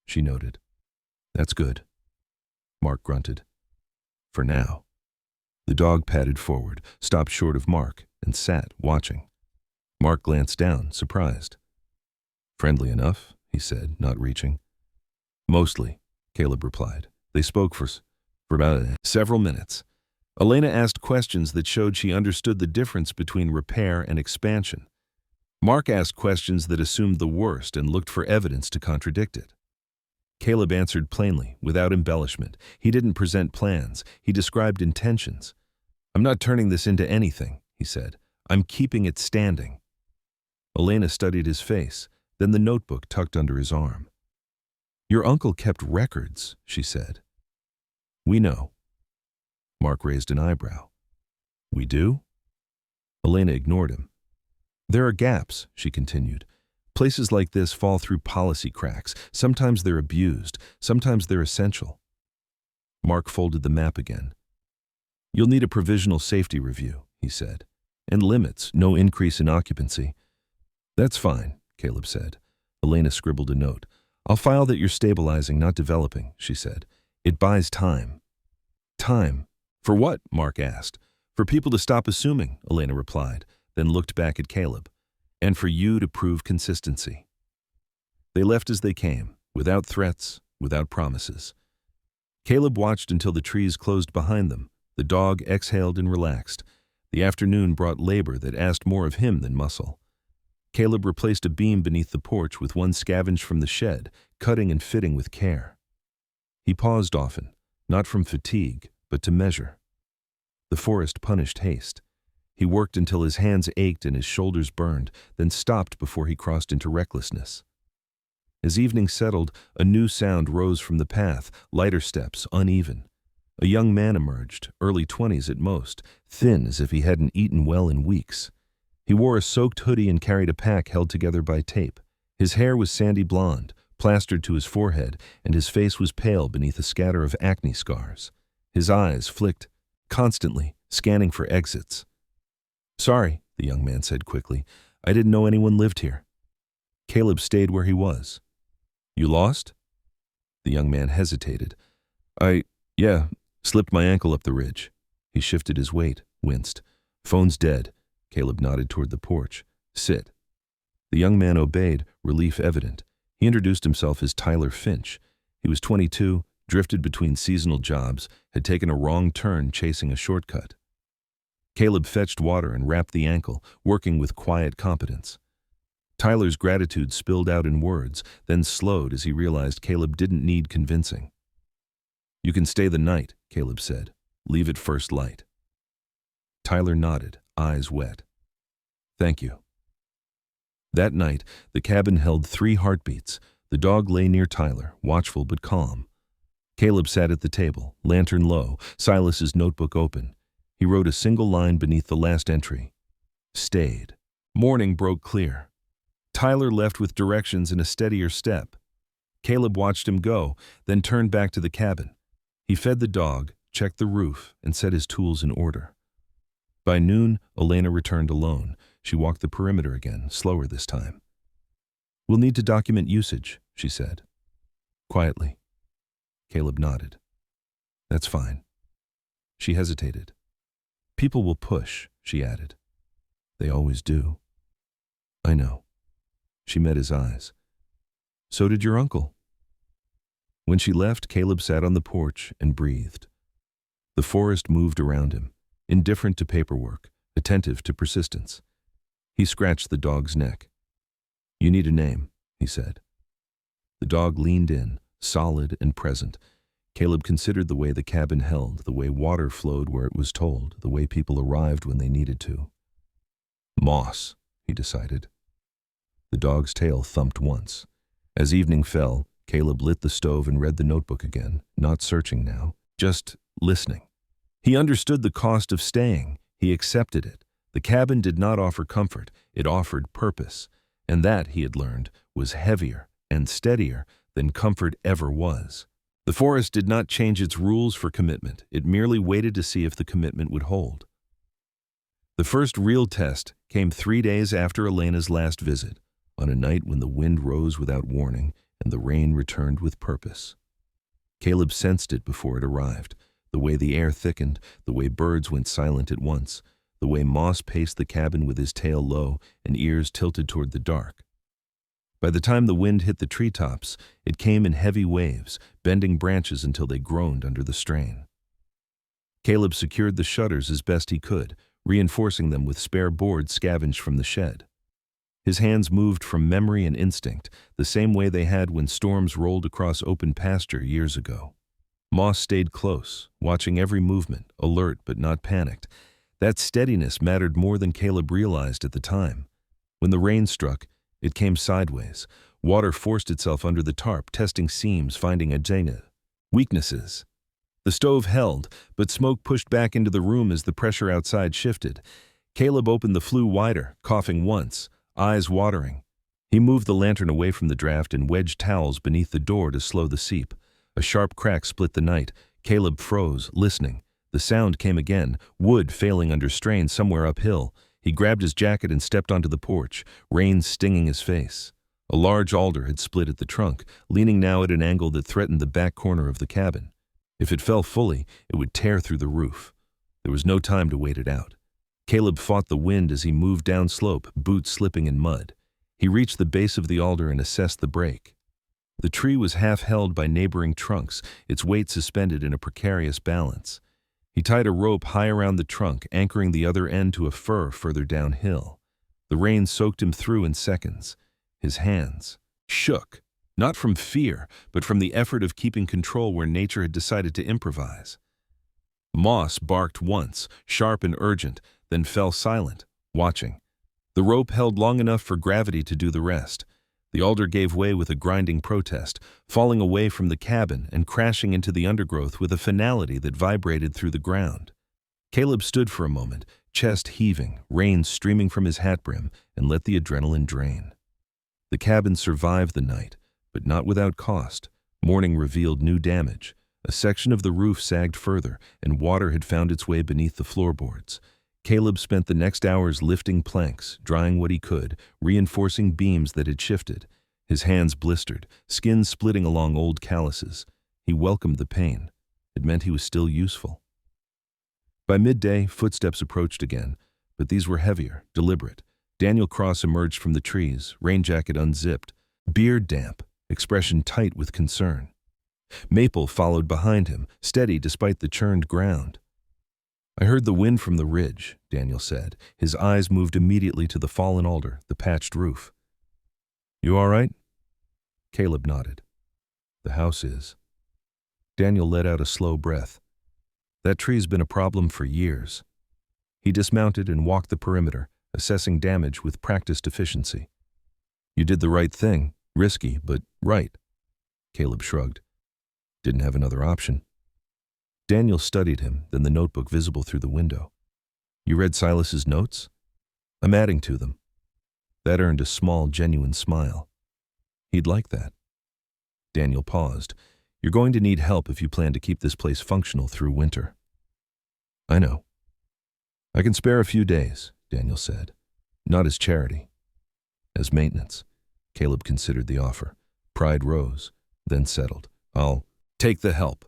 She noted. "That's good." Mark grunted. "For now." The dog padded forward, stopped short of Mark, and sat, watching. Mark glanced down, surprised. "Friendly enough," he said, not reaching. "Mostly," Caleb replied. They spoke for about several minutes. Elena asked questions that showed she understood the difference between repair and expansion. Mark asked questions that assumed the worst and looked for evidence to contradict it. Caleb answered plainly, without embellishment. He didn't present plans. He described intentions. "I'm not turning this into anything," he said. "I'm keeping it standing." Elena studied his face, then the notebook tucked under his arm. "Your uncle kept records," she said. "We know." Mark raised an eyebrow. "We do?" Elena ignored him. "There are gaps," she continued. "Places like this fall through policy cracks. Sometimes they're abused, sometimes they're essential." Mark folded the map again. "You'll need a provisional safety review," he said. "And limits, no increase in occupancy." "That's fine," Caleb said. Elena scribbled a note. "I'll file that you're stabilizing, not developing," she said. "It buys time." "Time? For what?" Mark asked. "For people to stop assuming," Elena replied, then looked back at Caleb. "And for you to prove consistency." They left as they came, without threats, without promises. Caleb watched until the trees closed behind them. The dog exhaled and relaxed. The afternoon brought labor that asked more of him than muscle. Caleb replaced a beam beneath the porch with one scavenged from the shed, cutting and fitting with care. He paused often, not from fatigue, but to measure. The forest punished haste. He worked until his hands ached and his shoulders burned, then stopped before he crossed into recklessness. As evening settled, a new sound rose from the path, lighter steps, uneven. A young man emerged, early 20s at most, thin as if he hadn't eaten well in weeks. He wore a soaked hoodie and carried a pack held together by tape. His hair was sandy blonde, plastered to his forehead, and his face was pale beneath a scatter of acne scars. His eyes flicked, constantly, scanning for exits. "Sorry," the young man said quickly. "I didn't know anyone lived here." Caleb stayed where he was. "You lost?" The young man hesitated. Yeah, slipped my ankle up the ridge." He shifted his weight, winced. "Phone's dead." Caleb nodded toward the porch. "Sit." The young man obeyed, relief evident. He introduced himself as Tyler Finch. He was 22, drifted between seasonal jobs, had taken a wrong turn chasing a shortcut. Caleb fetched water and wrapped the ankle, working with quiet competence. Tyler's gratitude spilled out in words, then slowed as he realized Caleb didn't need convincing. "You can stay the night," Caleb said. "Leave at first light." Tyler nodded, eyes wet. "Thank you." That night, the cabin held 3 heartbeats. The dog lay near Tyler, watchful but calm. Caleb sat at the table, lantern low, Silas's notebook open. He wrote a single line beneath the last entry. Stayed. Morning broke clear. Tyler left with directions and a steadier step. Caleb watched him go, then turned back to the cabin. He fed the dog, checked the roof, and set his tools in order. By noon, Elena returned alone. She walked the perimeter again, slower this time. We'll need to document usage, she said. Quietly. Caleb nodded. That's fine. She hesitated. People will push, she added. They always do. I know. She met his eyes. So did your uncle. When she left, Caleb sat on the porch and breathed. The forest moved around him, indifferent to paperwork, attentive to persistence. He scratched the dog's neck. You need a name, he said. The dog leaned in, solid and present. Caleb considered the way the cabin held, the way water flowed where it was told, the way people arrived when they needed to. Moss, he decided. The dog's tail thumped once. As evening fell, Caleb lit the stove and read the notebook again, not searching now, just listening. He understood the cost of staying. He accepted it. The cabin did not offer comfort. It offered purpose. And that, he had learned, was heavier and steadier than comfort ever was. The forest did not change its rules for commitment. It merely waited to see if the commitment would hold. The first real test came 3 days after Elena's last visit, on a night when the wind rose without warning and the rain returned with purpose. Caleb sensed it before it arrived, the way the air thickened, the way birds went silent at once, the way Moss paced the cabin with his tail low and ears tilted toward the dark. By the time the wind hit the treetops, it came in heavy waves, bending branches until they groaned under the strain. Caleb secured the shutters as best he could, reinforcing them with spare boards scavenged from the shed. His hands moved from memory and instinct, the same way they had when storms rolled across open pasture years ago. Moss stayed close, watching every movement, alert but not panicked. That steadiness mattered more than Caleb realized at the time. When the rain struck, it came sideways. Water forced itself under the tarp, testing seams, finding weaknesses. The stove held, but smoke pushed back into the room as the pressure outside shifted. Caleb opened the flue wider, coughing once, eyes watering. He moved the lantern away from the draft and wedged towels beneath the door to slow the seep. A sharp crack split the night. Caleb froze, listening. The sound came again, wood failing under strain somewhere uphill. He grabbed his jacket and stepped onto the porch, rain stinging his face. A large alder had split at the trunk, leaning now at an angle that threatened the back corner of the cabin. If it fell fully, it would tear through the roof. There was no time to wait it out. Caleb fought the wind as he moved downslope, boots slipping in mud. He reached the base of the alder and assessed the break. The tree was half held by neighboring trunks, its weight suspended in a precarious balance. He tied a rope high around the trunk, anchoring the other end to a fir further downhill. The rain soaked him through in seconds. His hands shook, not from fear, but from the effort of keeping control where nature had decided to improvise. Moss barked once, sharp and urgent, then fell silent, watching. The rope held long enough for gravity to do the rest. The alder gave way with a grinding protest, falling away from the cabin and crashing into the undergrowth with a finality that vibrated through the ground. Caleb stood for a moment, chest heaving, rain streaming from his hat brim, and let the adrenaline drain. The cabin survived the night, but not without cost. Morning revealed new damage. A section of the roof sagged further, and water had found its way beneath the floorboards. Caleb spent the next hours lifting planks, drying what he could, reinforcing beams that had shifted. His hands blistered, skin splitting along old calluses. He welcomed the pain. It meant he was still useful. By midday, footsteps approached again, but these were heavier, deliberate. Daniel Cross emerged from the trees, rain jacket unzipped, beard damp, expression tight with concern. Maple followed behind him, steady despite the churned ground. I heard the wind from the ridge, Daniel said. His eyes moved immediately to the fallen alder, the patched roof. You all right? Caleb nodded. The house is. Daniel let out a slow breath. That tree's been a problem for years. He dismounted and walked the perimeter, assessing damage with practiced efficiency. You did the right thing, risky, but right. Caleb shrugged. Didn't have another option. Daniel studied him, then the notebook visible through the window. You read Silas's notes? I'm adding to them. That earned a small, genuine smile. He'd like that. Daniel paused. You're going to need help if you plan to keep this place functional through winter. I know. I can spare a few days, Daniel said. Not as charity. As maintenance. Caleb considered the offer. Pride rose, then settled. I'll take the help.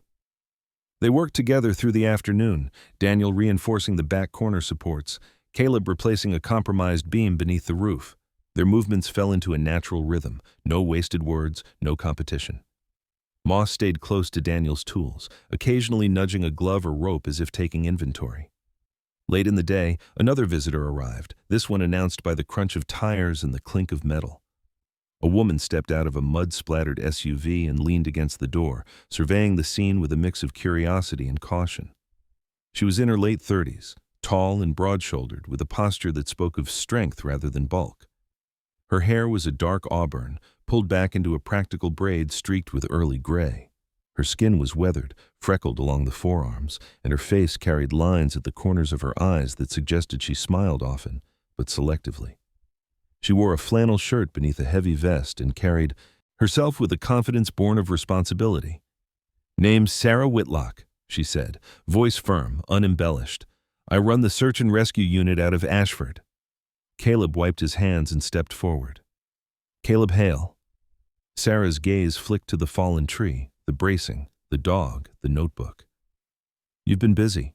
They worked together through the afternoon, Daniel reinforcing the back corner supports, Caleb replacing a compromised beam beneath the roof. Their movements fell into a natural rhythm, no wasted words, no competition. Moss stayed close to Daniel's tools, occasionally nudging a glove or rope as if taking inventory. Late in the day, another visitor arrived, this one announced by the crunch of tires and the clink of metal. A woman stepped out of a mud-splattered SUV and leaned against the door, surveying the scene with a mix of curiosity and caution. She was in her late 30s, tall and broad-shouldered, with a posture that spoke of strength rather than bulk. Her hair was a dark auburn, pulled back into a practical braid streaked with early gray. Her skin was weathered, freckled along the forearms, and her face carried lines at the corners of her eyes that suggested she smiled often, but selectively. She wore a flannel shirt beneath a heavy vest and carried herself with a confidence born of responsibility. "Name's Sarah Whitlock," she said, voice firm, unembellished. "I run the search and rescue unit out of Ashford." Caleb wiped his hands and stepped forward. "Caleb Hale." Sarah's gaze flicked to the fallen tree, the bracing, the dog, the notebook. "You've been busy."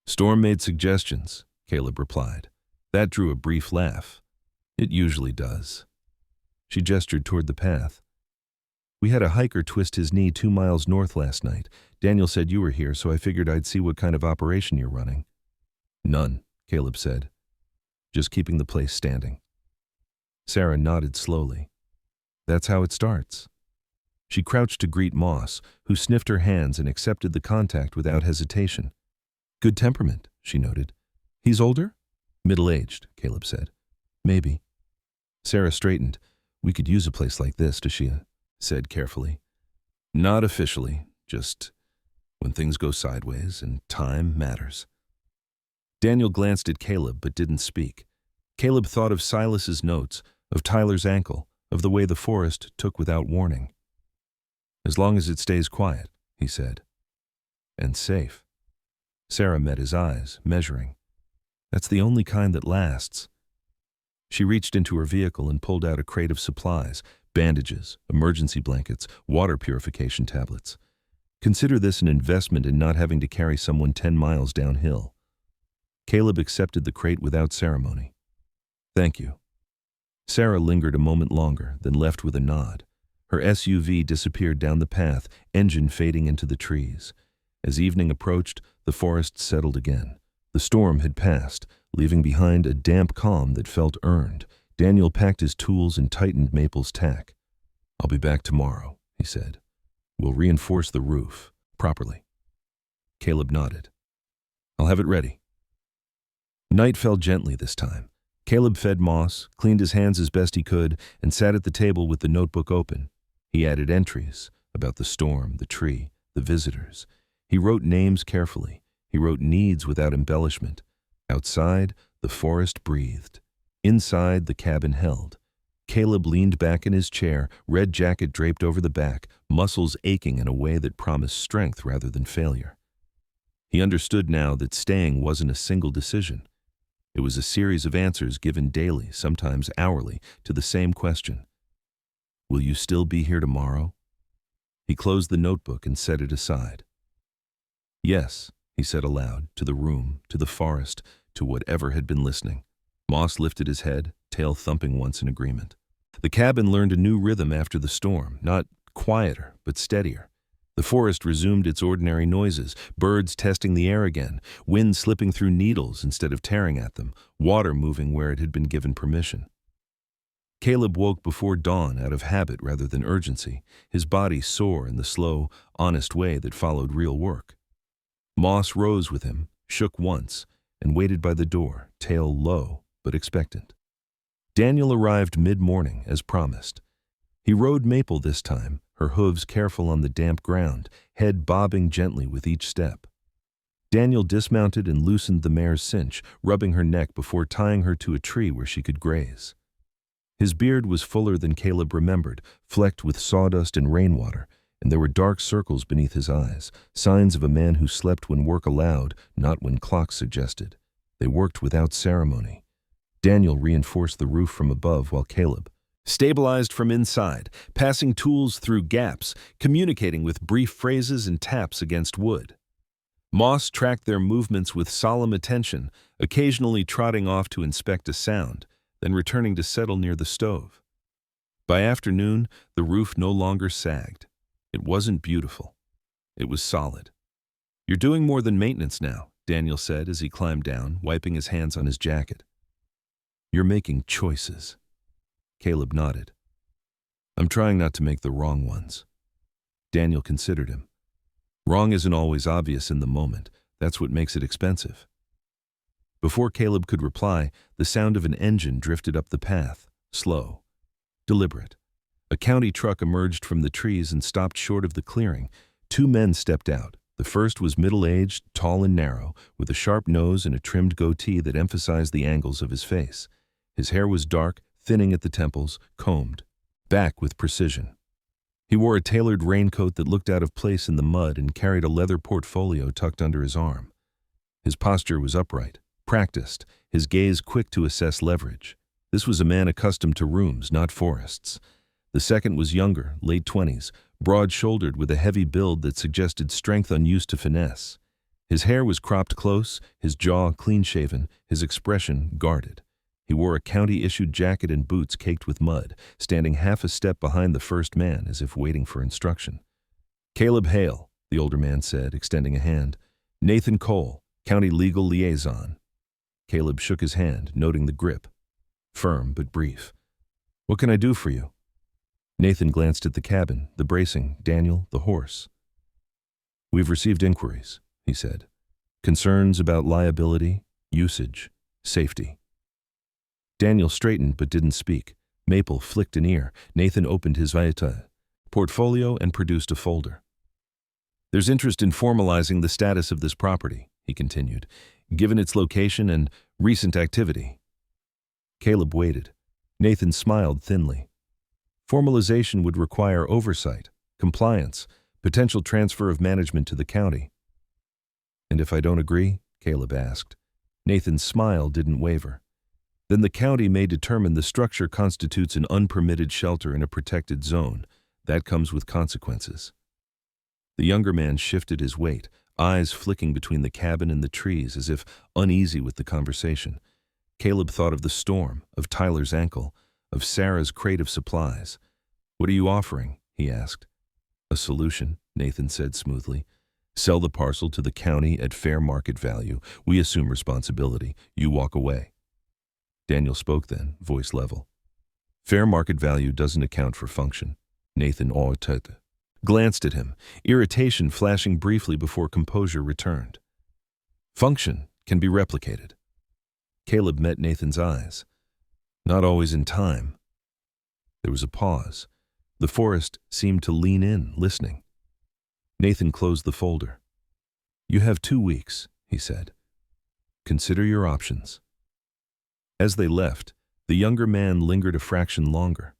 "Storm made suggestions," Caleb replied. That drew a brief laugh. "It usually does." She gestured toward the path. "We had a hiker twist his knee 2 miles north last night. Daniel said you were here, so I figured I'd see what kind of operation you're running." "None," Caleb said. "Just keeping the place standing." Sarah nodded slowly. "That's how it starts." She crouched to greet Moss, who sniffed her hands and accepted the contact without hesitation. "Good temperament," she noted. "He's older?" "Middle-aged," Caleb said. "Maybe." Sarah straightened. "We could use a place like this," Tashia said carefully. "Not officially, just when things go sideways and time matters." Daniel glanced at Caleb but didn't speak. Caleb thought of Silas's notes, of Tyler's ankle, of the way the forest took without warning. "As long as it stays quiet," he said. "And safe." Sarah met his eyes, measuring. "That's the only kind that lasts." She reached into her vehicle and pulled out a crate of supplies, bandages, emergency blankets, water purification tablets. "Consider this an investment in not having to carry someone 10 miles downhill." Caleb accepted the crate without ceremony. "Thank you." Sarah lingered a moment longer, then left with a nod. Her SUV disappeared down the path, engine fading into the trees. As evening approached, the forest settled again. The storm had passed, leaving behind a damp calm that felt earned. Daniel packed his tools and tightened Maple's tack. "I'll be back tomorrow," he said. "We'll reinforce the roof properly." Caleb nodded. "I'll have it ready." Night fell gently this time. Caleb fed Moss, cleaned his hands as best he could, and sat at the table with the notebook open. He added entries about the storm, the tree, the visitors. He wrote names carefully. He wrote needs without embellishment. Outside, the forest breathed. Inside, the cabin held. Caleb leaned back in his chair, red jacket draped over the back, muscles aching in a way that promised strength rather than failure. He understood now that staying wasn't a single decision. It was a series of answers given daily, sometimes hourly, to the same question. "Will you still be here tomorrow?" He closed the notebook and set it aside. "Yes," he said aloud, to the room, to the forest, to whatever had been listening. Moss lifted his head, tail thumping once in agreement. The cabin learned a new rhythm after the storm, not quieter, but steadier. The forest resumed its ordinary noises, birds testing the air again, wind slipping through needles instead of tearing at them, water moving where it had been given permission. Caleb woke before dawn out of habit rather than urgency, his body sore in the slow, honest way that followed real work. Moss rose with him, shook once, and waited by the door, tail low but expectant. Daniel arrived mid-morning, as promised. He rode Maple this time, her hooves careful on the damp ground, head bobbing gently with each step. Daniel dismounted and loosened the mare's cinch, rubbing her neck before tying her to a tree where she could graze. His beard was fuller than Caleb remembered, flecked with sawdust and rainwater, and there were dark circles beneath his eyes, signs of a man who slept when work allowed, not when clocks suggested. They worked without ceremony. Daniel reinforced the roof from above while Caleb, stabilized from inside, passing tools through gaps, communicating with brief phrases and taps against wood. Moss tracked their movements with solemn attention, occasionally trotting off to inspect a sound, then returning to settle near the stove. By afternoon, the roof no longer sagged. It wasn't beautiful. It was solid. "You're doing more than maintenance now," Daniel said as he climbed down, wiping his hands on his jacket. "You're making choices." Caleb nodded. "I'm trying not to make the wrong ones." Daniel considered him. Wrong isn't always obvious in the moment. That's what makes it expensive. Before Caleb could reply, the sound of an engine drifted up the path, slow, deliberate. A county truck emerged from the trees and stopped short of the clearing. Two men stepped out. The first was middle-aged, tall and narrow, with a sharp nose and a trimmed goatee that emphasized the angles of his face. His hair was dark, thinning at the temples, combed, back with precision. He wore a tailored raincoat that looked out of place in the mud and carried a leather portfolio tucked under his arm. His posture was upright, practiced, his gaze quick to assess leverage. This was a man accustomed to rooms, not forests. The second was younger, late 20s, broad-shouldered with a heavy build that suggested strength unused to finesse. His hair was cropped close, his jaw clean-shaven, his expression guarded. He wore a county-issued jacket and boots caked with mud, standing half a step behind the first man as if waiting for instruction. "Caleb Hale," the older man said, extending a hand. "Nathan Cole, county legal liaison." Caleb shook his hand, noting the grip. Firm but brief. "What can I do for you?" Nathan glanced at the cabin, the bracing, Daniel, the horse. "We've received inquiries," he said. "Concerns about liability, usage, safety." Daniel straightened but didn't speak. Maple flicked an ear. Nathan opened his portfolio and produced a folder. "There's interest in formalizing the status of this property," he continued, "given its location and recent activity." Caleb waited. Nathan smiled thinly. "Formalization would require oversight, compliance, potential transfer of management to the county." "And if I don't agree?" Caleb asked. Nathan's smile didn't waver. "Then the county may determine the structure constitutes an unpermitted shelter in a protected zone. That comes with consequences." The younger man shifted his weight, eyes flicking between the cabin and the trees as if uneasy with the conversation. Caleb thought of the storm, of Tyler's ankle, of Sarah's crate of supplies. "What are you offering?" he asked. "A solution," Nathan said smoothly. "Sell the parcel to the county at fair market value. We assume responsibility. You walk away." Daniel spoke then, voice level. "Fair market value doesn't account for function." Nathan glanced at him, irritation flashing briefly before composure returned. "Function can be replicated." Caleb met Nathan's eyes. "Not always in time." There was a pause. The forest seemed to lean in, listening. Nathan closed the folder. "You have 2 weeks," he said. "Consider your options." As they left, the younger man lingered a fraction longer.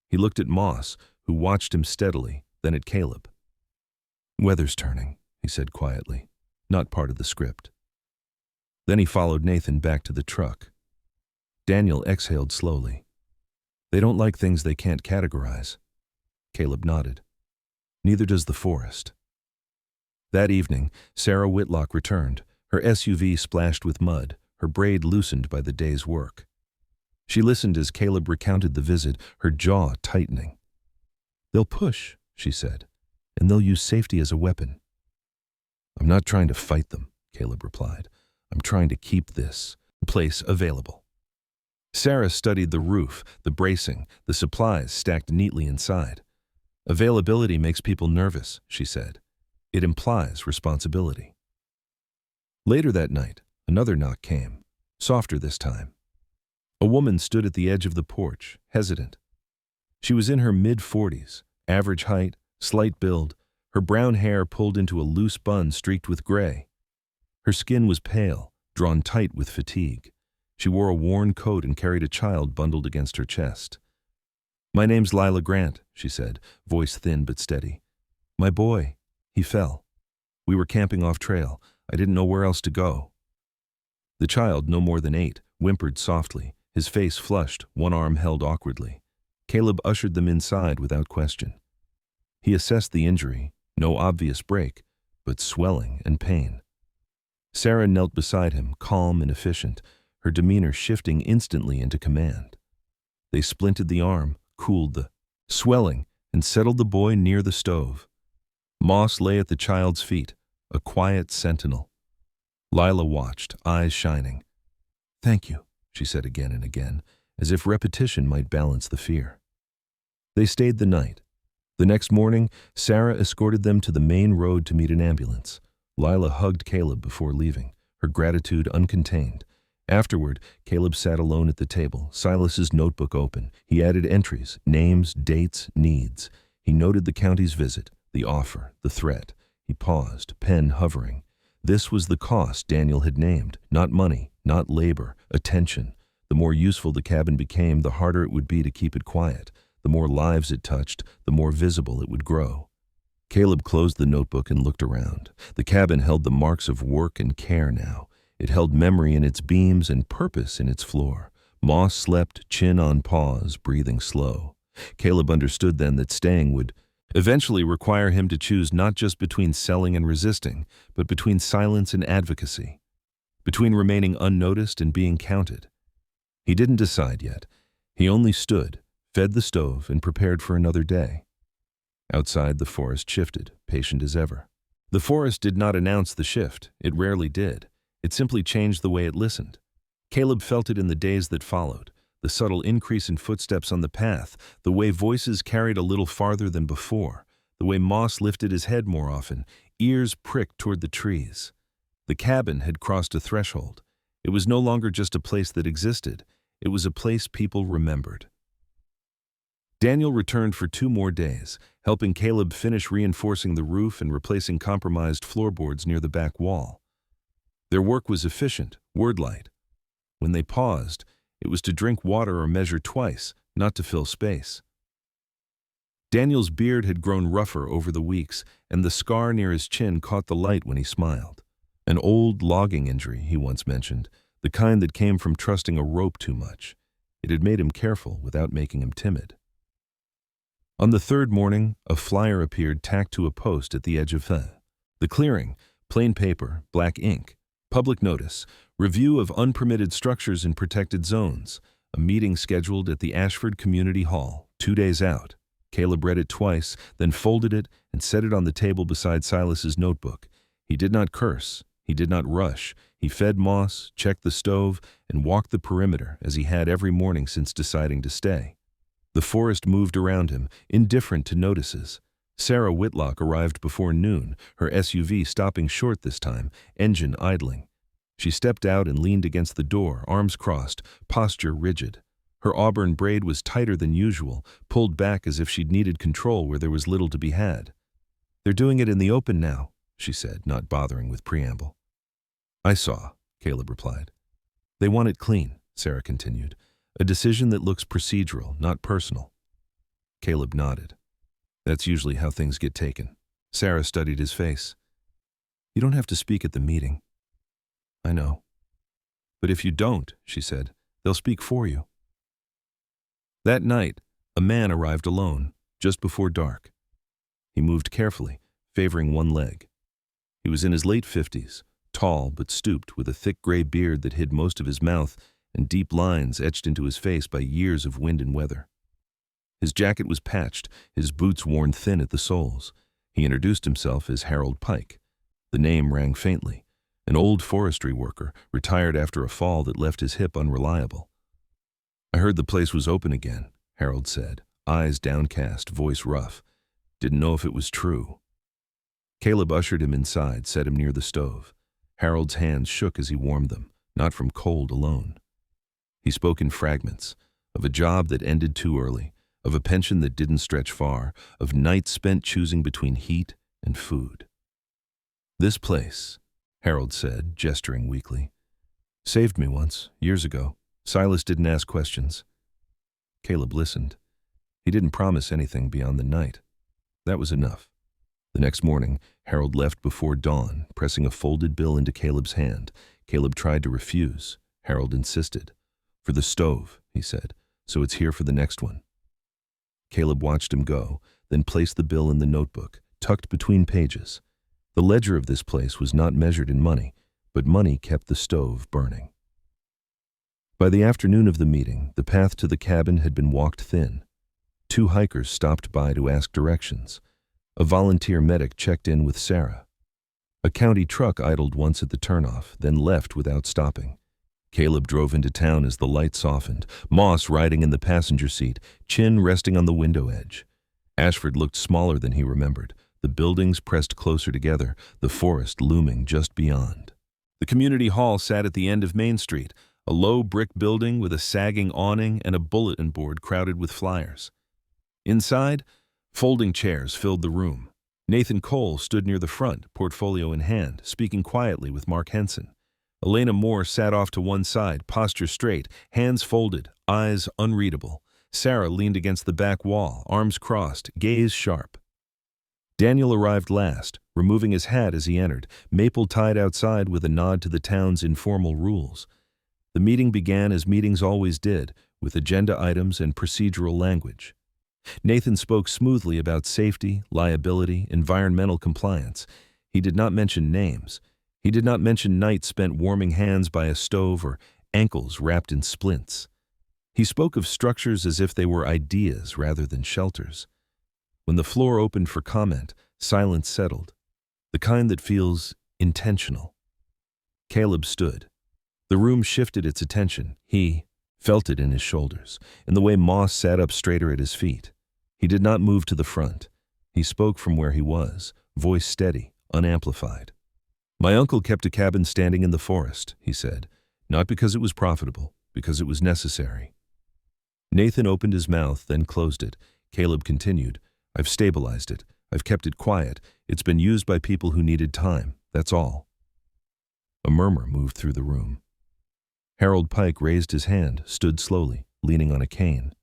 He looked at Moss, who watched him steadily, then at Caleb. "Weather's turning," he said quietly, not part of the script. Then he followed Nathan back to the truck. Daniel exhaled slowly. "They don't like things they can't categorize." Caleb nodded. "Neither does the forest." That evening, Sarah Whitlock returned, her SUV splashed with mud, her braid loosened by the day's work. She listened as Caleb recounted the visit, her jaw tightening. "They'll push," she said, "and they'll use safety as a weapon." "I'm not trying to fight them," Caleb replied. "I'm trying to keep this place available." Sarah studied the roof, the bracing, the supplies stacked neatly inside. "Availability makes people nervous," she said. "It implies responsibility." Later that night, another knock came, softer this time. A woman stood at the edge of the porch, hesitant. She was in her mid-40s, average height, slight build, her brown hair pulled into a loose bun streaked with gray. Her skin was pale, drawn tight with fatigue. She wore a worn coat and carried a child bundled against her chest. "My name's Lila Grant," she said, voice thin but steady. "My boy, he fell. We were camping off trail. I didn't know where else to go." The child, no more than 8, whimpered softly, his face flushed, one arm held awkwardly. Caleb ushered them inside without question. He assessed the injury, no obvious break, but swelling and pain. Sarah knelt beside him, calm and efficient, her demeanor shifting instantly into command. They splinted the arm, cooled the swelling, and settled the boy near the stove. Moss lay at the child's feet, a quiet sentinel. Lila watched, eyes shining. "Thank you," she said again and again, as if repetition might balance the fear. They stayed the night. The next morning, Sarah escorted them to the main road to meet an ambulance. Lila hugged Caleb before leaving, her gratitude uncontained. Afterward, Caleb sat alone at the table, Silas's notebook open. He added entries, names, dates, needs. He noted the county's visit, the offer, the threat. He paused, pen hovering. This was the cost Daniel had named, not money, not labor, attention. The more useful the cabin became, the harder it would be to keep it quiet. The more lives it touched, the more visible it would grow. Caleb closed the notebook and looked around. The cabin held the marks of work and care now. It held memory in its beams and purpose in its floor. Moss slept, chin on paws, breathing slow. Caleb understood then that staying would eventually require him to choose not just between selling and resisting, but between silence and advocacy, between remaining unnoticed and being counted. He didn't decide yet. He only stood, fed the stove, and prepared for another day. Outside, the forest shifted, patient as ever. The forest did not announce the shift. It rarely did. It simply changed the way it listened. Caleb felt it in the days that followed, the subtle increase in footsteps on the path, the way voices carried a little farther than before, the way Moss lifted his head more often, ears pricked toward the trees. The cabin had crossed a threshold. It was no longer just a place that existed. It was a place people remembered. Daniel returned for 2 more days, helping Caleb finish reinforcing the roof and replacing compromised floorboards near the back wall. Their work was efficient, word-light. When they paused, it was to drink water or measure twice, not to fill space. Daniel's beard had grown rougher over the weeks, and the scar near his chin caught the light when he smiled. An old logging injury, he once mentioned, the kind that came from trusting a rope too much. It had made him careful without making him timid. On the 3rd morning, a flyer appeared tacked to a post at the edge of the clearing, plain paper, black ink. Public notice, review of unpermitted structures in protected zones, a meeting scheduled at the Ashford Community Hall, 2 days out. Caleb read it twice, then folded it and set it on the table beside Silas's notebook. He did not curse, he did not rush. He fed Moss, checked the stove, and walked the perimeter as he had every morning since deciding to stay. The forest moved around him, indifferent to notices. Sarah Whitlock arrived before noon, her SUV stopping short this time, engine idling. She stepped out and leaned against the door, arms crossed, posture rigid. Her auburn braid was tighter than usual, pulled back as if she'd needed control where there was little to be had. "They're doing it in the open now," she said, not bothering with preamble. "I saw," Caleb replied. "They want it clean," Sarah continued. "A decision that looks procedural, not personal." Caleb nodded. "That's usually how things get taken." Sarah studied his face. "You don't have to speak at the meeting." "I know. But if you don't," she said, "they'll speak for you." That night, a man arrived alone, just before dark. He moved carefully, favoring one leg. He was in his late 50s, tall but stooped, with a thick gray beard that hid most of his mouth and deep lines etched into his face by years of wind and weather. His jacket was patched, his boots worn thin at the soles. He introduced himself as Harold Pike. The name rang faintly. An old forestry worker, retired after a fall that left his hip unreliable. "I heard the place was open again," Harold said, eyes downcast, voice rough. "Didn't know if it was true." Caleb ushered him inside, set him near the stove. Harold's hands shook as he warmed them, not from cold alone. He spoke in fragments, of a job that ended too early, of a pension that didn't stretch far, of nights spent choosing between heat and food. "This place," Harold said, gesturing weakly, "saved me once, years ago. Silas didn't ask questions." Caleb listened. He didn't promise anything beyond the night. That was enough. The next morning, Harold left before dawn, pressing a folded bill into Caleb's hand. Caleb tried to refuse. Harold insisted. "For the stove," he said, "so it's here for the next one." Caleb watched him go, then placed the bill in the notebook, tucked between pages. The ledger of this place was not measured in money, but money kept the stove burning. By the afternoon of the meeting, the path to the cabin had been walked thin. 2 hikers stopped by to ask directions. A volunteer medic checked in with Sarah. A county truck idled once at the turnoff, then left without stopping. Caleb drove into town as the light softened, Moss riding in the passenger seat, chin resting on the window edge. Ashford looked smaller than he remembered, the buildings pressed closer together, the forest looming just beyond. The community hall sat at the end of Main Street, a low brick building with a sagging awning and a bulletin board crowded with flyers. Inside, folding chairs filled the room. Nathan Cole stood near the front, portfolio in hand, speaking quietly with Mark Henson. Elena Moore sat off to one side, posture straight, hands folded, eyes unreadable. Sarah leaned against the back wall, arms crossed, gaze sharp. Daniel arrived last, removing his hat as he entered, maple tied outside with a nod to the town's informal rules. The meeting began as meetings always did, with agenda items and procedural language. Nathan spoke smoothly about safety, liability, environmental compliance. He did not mention names. He did not mention nights spent warming hands by a stove or ankles wrapped in splints. He spoke of structures as if they were ideas rather than shelters. When the floor opened for comment, silence settled, the kind that feels intentional. Caleb stood. The room shifted its attention. He felt it in his shoulders, in the way Moss sat up straighter at his feet. He did not move to the front. He spoke from where he was, voice steady, unamplified. "My uncle kept a cabin standing in the forest," he said, "not because it was profitable, because it was necessary." Nathan opened his mouth, then closed it. Caleb continued, "I've stabilized it. I've kept it quiet. It's been used by people who needed time. That's all." A murmur moved through the room. Harold Pike raised his hand, stood slowly, leaning on a cane.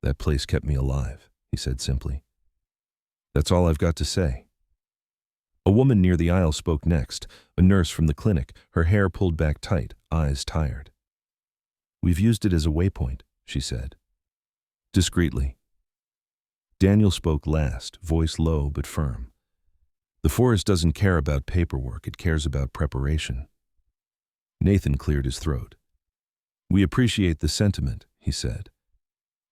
"That place kept me alive," he said simply. "That's all I've got to say." A woman near the aisle spoke next, a nurse from the clinic, her hair pulled back tight, eyes tired. "We've used it as a waypoint," she said. Discreetly. Daniel spoke last, voice low but firm. "The forest doesn't care about paperwork, it cares about preparation." Nathan cleared his throat. "We appreciate the sentiment," he said.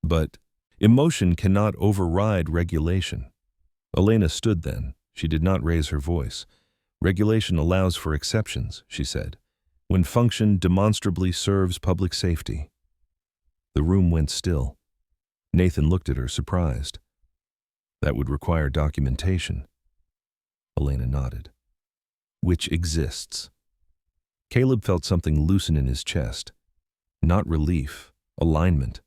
"But emotion cannot override regulation." Elena stood then. She did not raise her voice. "Regulation allows for exceptions," she said, "when function demonstrably serves public safety." The room went still. Nathan looked at her, surprised. "That would require documentation." Elena nodded. "Which exists." Caleb felt something loosen in his chest. Not relief, alignment.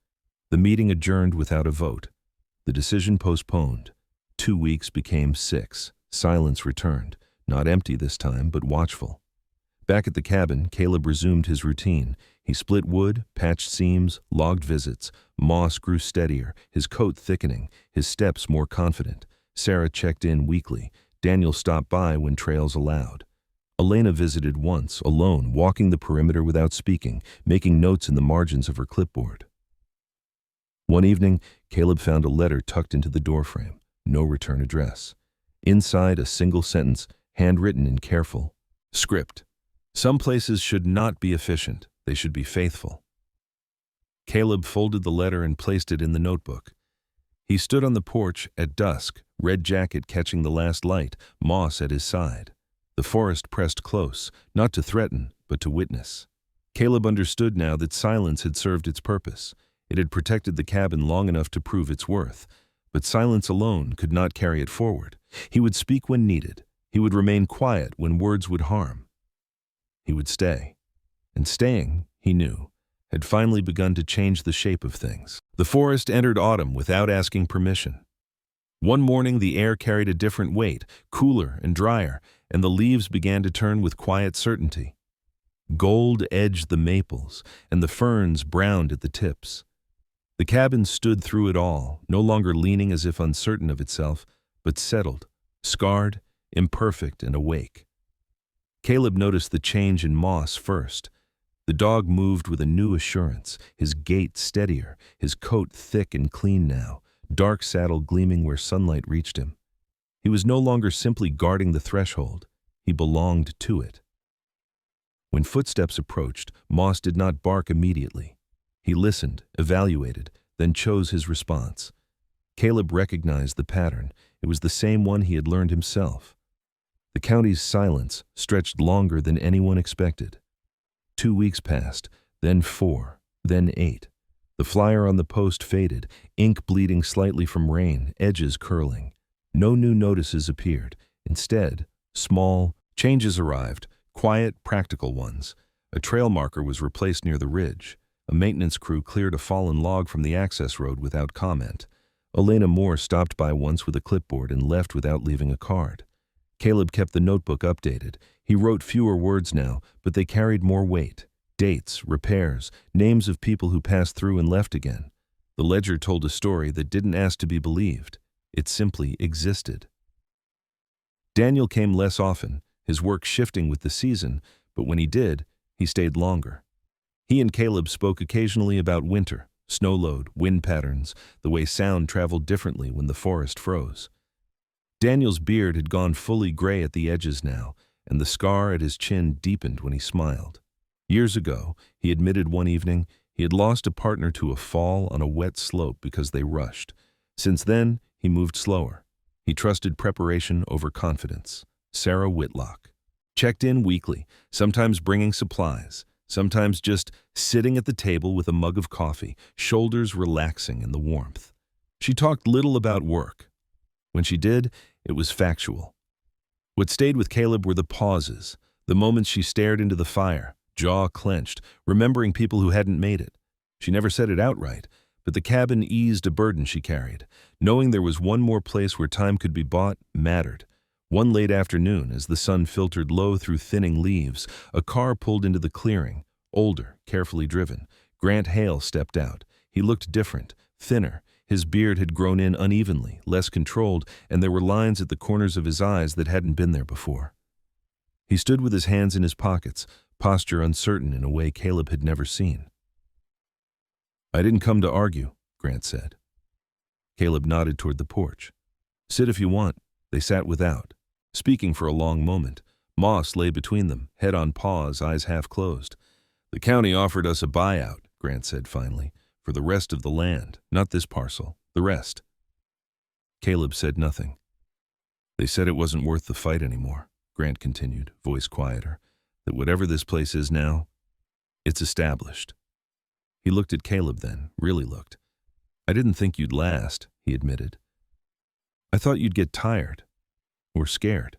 The meeting adjourned without a vote. The decision postponed. 2 weeks became 6. Silence returned, not empty this time, but watchful. Back at the cabin, Caleb resumed his routine. He split wood, patched seams, logged visits. Moss grew steadier, his coat thickening, his steps more confident. Sarah checked in weekly. Daniel stopped by when trails allowed. Elena visited once, alone, walking the perimeter without speaking, making notes in the margins of her clipboard. One evening, Caleb found a letter tucked into the doorframe. No return address. Inside, a single sentence, handwritten in careful script. "Some places should not be efficient. They should be faithful." Caleb folded the letter and placed it in the notebook. He stood on the porch at dusk, red jacket catching the last light, Moss at his side. The forest pressed close, not to threaten, but to witness. Caleb understood now that silence had served its purpose. It had protected the cabin long enough to prove its worth. But silence alone could not carry it forward. He would speak when needed. He would remain quiet when words would harm. He would stay. And staying, he knew, had finally begun to change the shape of things. The forest entered autumn without asking permission. One morning the air carried a different weight, cooler and drier, and the leaves began to turn with quiet certainty. Gold edged the maples, and the ferns browned at the tips. The cabin stood through it all, no longer leaning as if uncertain of itself, but settled, scarred, imperfect, and awake. Caleb noticed the change in Moss first. The dog moved with a new assurance, his gait steadier, his coat thick and clean now, dark saddle gleaming where sunlight reached him. He was no longer simply guarding the threshold. He belonged to it. When footsteps approached, Moss did not bark immediately. He listened, evaluated, then chose his response. Caleb recognized the pattern. It was the same one he had learned himself. The county's silence stretched longer than anyone expected. 2 weeks passed, then 4, then 8. The flyer on the post faded, ink bleeding slightly from rain, edges curling. No new notices appeared. Instead, small changes arrived, quiet, practical ones. A trail marker was replaced near the ridge. A maintenance crew cleared a fallen log from the access road without comment. Elena Moore stopped by once with a clipboard and left without leaving a card. Caleb kept the notebook updated. He wrote fewer words now, but they carried more weight. Dates, repairs, names of people who passed through and left again. The ledger told a story that didn't ask to be believed. It simply existed. Daniel came less often, his work shifting with the season, but when he did, he stayed longer. He and Caleb spoke occasionally about winter, snow load, wind patterns, the way sound traveled differently when the forest froze. Daniel's beard had gone fully gray at the edges now, and the scar at his chin deepened when he smiled. Years ago, he admitted one evening, he had lost a partner to a fall on a wet slope because they rushed. Since then, he moved slower. He trusted preparation over confidence. Sarah Whitlock. Checked in weekly, sometimes bringing supplies, sometimes just sitting at the table with a mug of coffee, shoulders relaxing in the warmth. She talked little about work. When she did, it was factual. What stayed with Caleb were the pauses, the moments she stared into the fire, jaw clenched, remembering people who hadn't made it. She never said it outright, but the cabin eased a burden she carried. Knowing there was one more place where time could be bought mattered. One late afternoon, as the sun filtered low through thinning leaves, a car pulled into the clearing. Older, carefully driven. Grant Hale stepped out. He looked different, thinner. His beard had grown in unevenly, less controlled, and there were lines at the corners of his eyes that hadn't been there before. He stood with his hands in his pockets, posture uncertain in a way Caleb had never seen. "I didn't come to argue," Grant said. Caleb nodded toward the porch. "Sit if you want." They sat without, speaking for a long moment. Moss lay between them, head on paws, eyes half closed. "The county offered us a buyout," Grant said finally, "for the rest of the land, not this parcel, the rest." Caleb said nothing. "They said it wasn't worth the fight anymore," Grant continued, voice quieter, "that whatever this place is now, it's established." He looked at Caleb then, really looked. "I didn't think you'd last," he admitted. "I thought you'd get tired, or scared."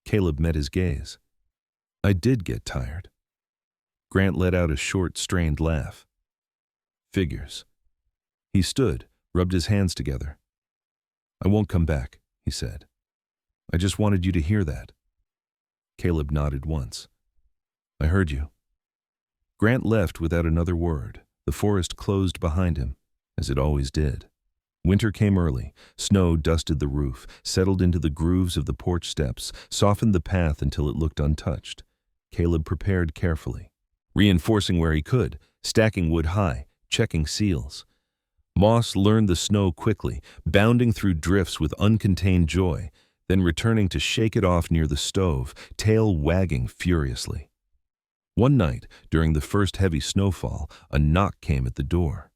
Caleb met his gaze. "I did get tired." Grant let out a short, strained laugh. "Figures." He stood, rubbed his hands together. "I won't come back," he said. "I just wanted you to hear that." Caleb nodded once. "I heard you." Grant left without another word. The forest closed behind him, as it always did. Winter came early. Snow dusted the roof, settled into the grooves of the porch steps, softened the path until it looked untouched. Caleb prepared carefully, reinforcing where he could, stacking wood high, checking seals. Moss learned the snow quickly, bounding through drifts with uncontained joy, then returning to shake it off near the stove, tail wagging furiously. One night, during the first heavy snowfall, a knock came at the door.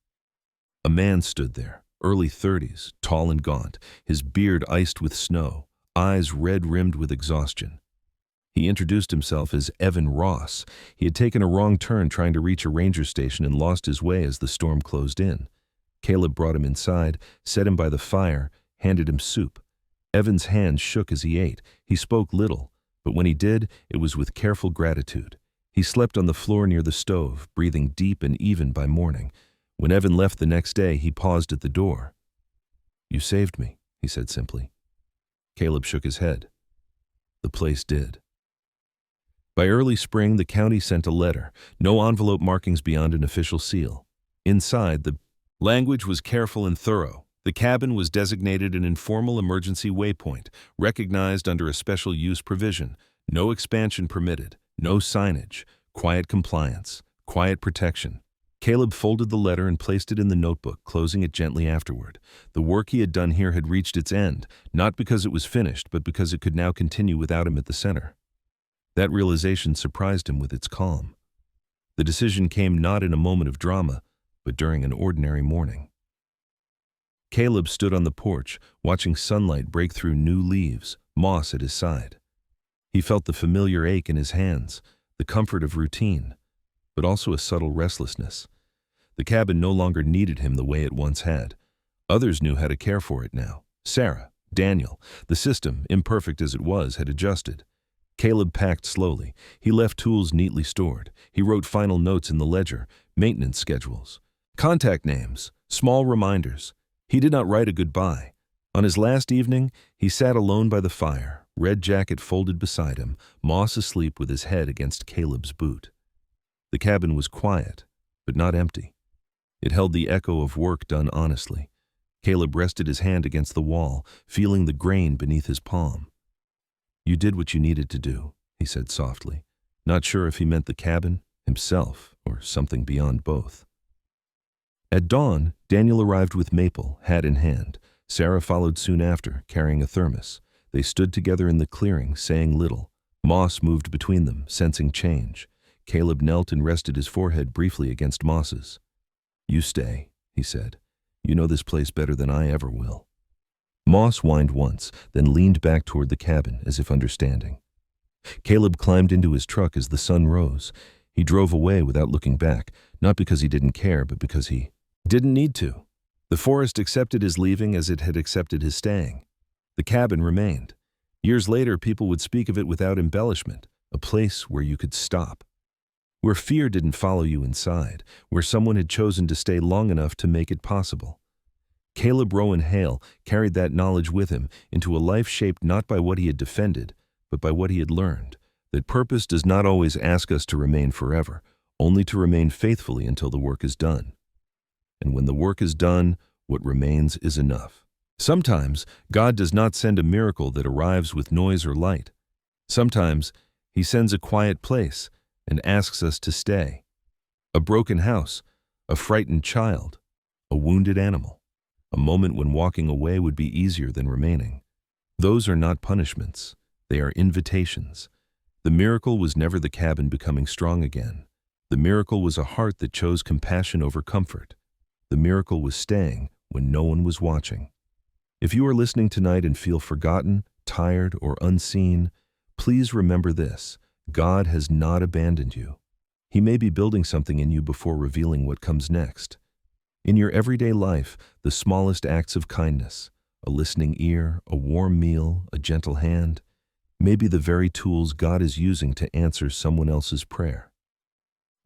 A man stood there, early 30s, tall and gaunt, his beard iced with snow, eyes red-rimmed with exhaustion. He introduced himself as Evan Ross. He had taken a wrong turn trying to reach a ranger station and lost his way as the storm closed in. Caleb brought him inside, set him by the fire, handed him soup. Evan's hands shook as he ate. He spoke little, but when he did, it was with careful gratitude. He slept on the floor near the stove, breathing deep and even by morning. When Evan left the next day, he paused at the door. "You saved me," he said simply. Caleb shook his head. The place did. By early spring, the county sent a letter, no envelope markings beyond an official seal. Inside, the language was careful and thorough. The cabin was designated an informal emergency waypoint, recognized under a special use provision. No expansion permitted, no signage, quiet compliance, quiet protection. Caleb folded the letter and placed it in the notebook, closing it gently afterward. The work he had done here had reached its end, not because it was finished, but because it could now continue without him at the center. That realization surprised him with its calm. The decision came not in a moment of drama, but during an ordinary morning. Caleb stood on the porch, watching sunlight break through new leaves, moss at his side. He felt the familiar ache in his hands, the comfort of routine, but also a subtle restlessness. The cabin no longer needed him the way it once had. Others knew how to care for it now. Sarah, Daniel, the system, imperfect as it was, had adjusted. Caleb packed slowly. He left tools neatly stored. He wrote final notes in the ledger, maintenance schedules, contact names, small reminders. He did not write a goodbye. On his last evening, he sat alone by the fire, red jacket folded beside him, Moss asleep with his head against Caleb's boot. The cabin was quiet, but not empty. It held the echo of work done honestly. Caleb rested his hand against the wall, feeling the grain beneath his palm. "You did what you needed to do," he said softly, not sure if he meant the cabin, himself, or something beyond both. At dawn, Daniel arrived with Maple, hat in hand. Sarah followed soon after, carrying a thermos. They stood together in the clearing, saying little. Moss moved between them, sensing change. Caleb knelt and rested his forehead briefly against Moss's. "You stay," he said. "You know this place better than I ever will." Moss whined once, then leaned back toward the cabin, as if understanding. Caleb climbed into his truck as the sun rose. He drove away without looking back, not because he didn't care, but because he didn't need to. The forest accepted his leaving as it had accepted his staying. The cabin remained. Years later, people would speak of it without embellishment, a place where you could stop, where fear didn't follow you inside, where someone had chosen to stay long enough to make it possible. Caleb Rowan Hale carried that knowledge with him into a life shaped not by what he had defended, but by what he had learned, that purpose does not always ask us to remain forever, only to remain faithfully until the work is done. And when the work is done, what remains is enough. Sometimes, God does not send a miracle that arrives with noise or light. Sometimes, He sends a quiet place and asks us to stay. A broken house, a frightened child, a wounded animal, a moment when walking away would be easier than remaining. Those are not punishments. They are invitations. The miracle was never the cabin becoming strong again. The miracle was a heart that chose compassion over comfort. The miracle was staying when no one was watching. If you are listening tonight and feel forgotten, tired, or unseen, please remember this: God has not abandoned you. He may be building something in you before revealing what comes next. In your everyday life, the smallest acts of kindness, a listening ear, a warm meal, a gentle hand, may be the very tools God is using to answer someone else's prayer.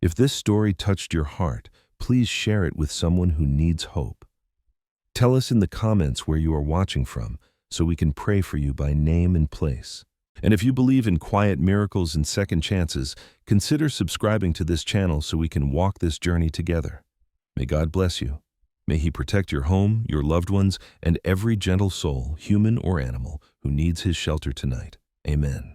If this story touched your heart, please share it with someone who needs hope. Tell us in the comments where you are watching from so we can pray for you by name and place. And if you believe in quiet miracles and second chances, consider subscribing to this channel so we can walk this journey together. May God bless you. May He protect your home, your loved ones, and every gentle soul, human or animal, who needs His shelter tonight. Amen.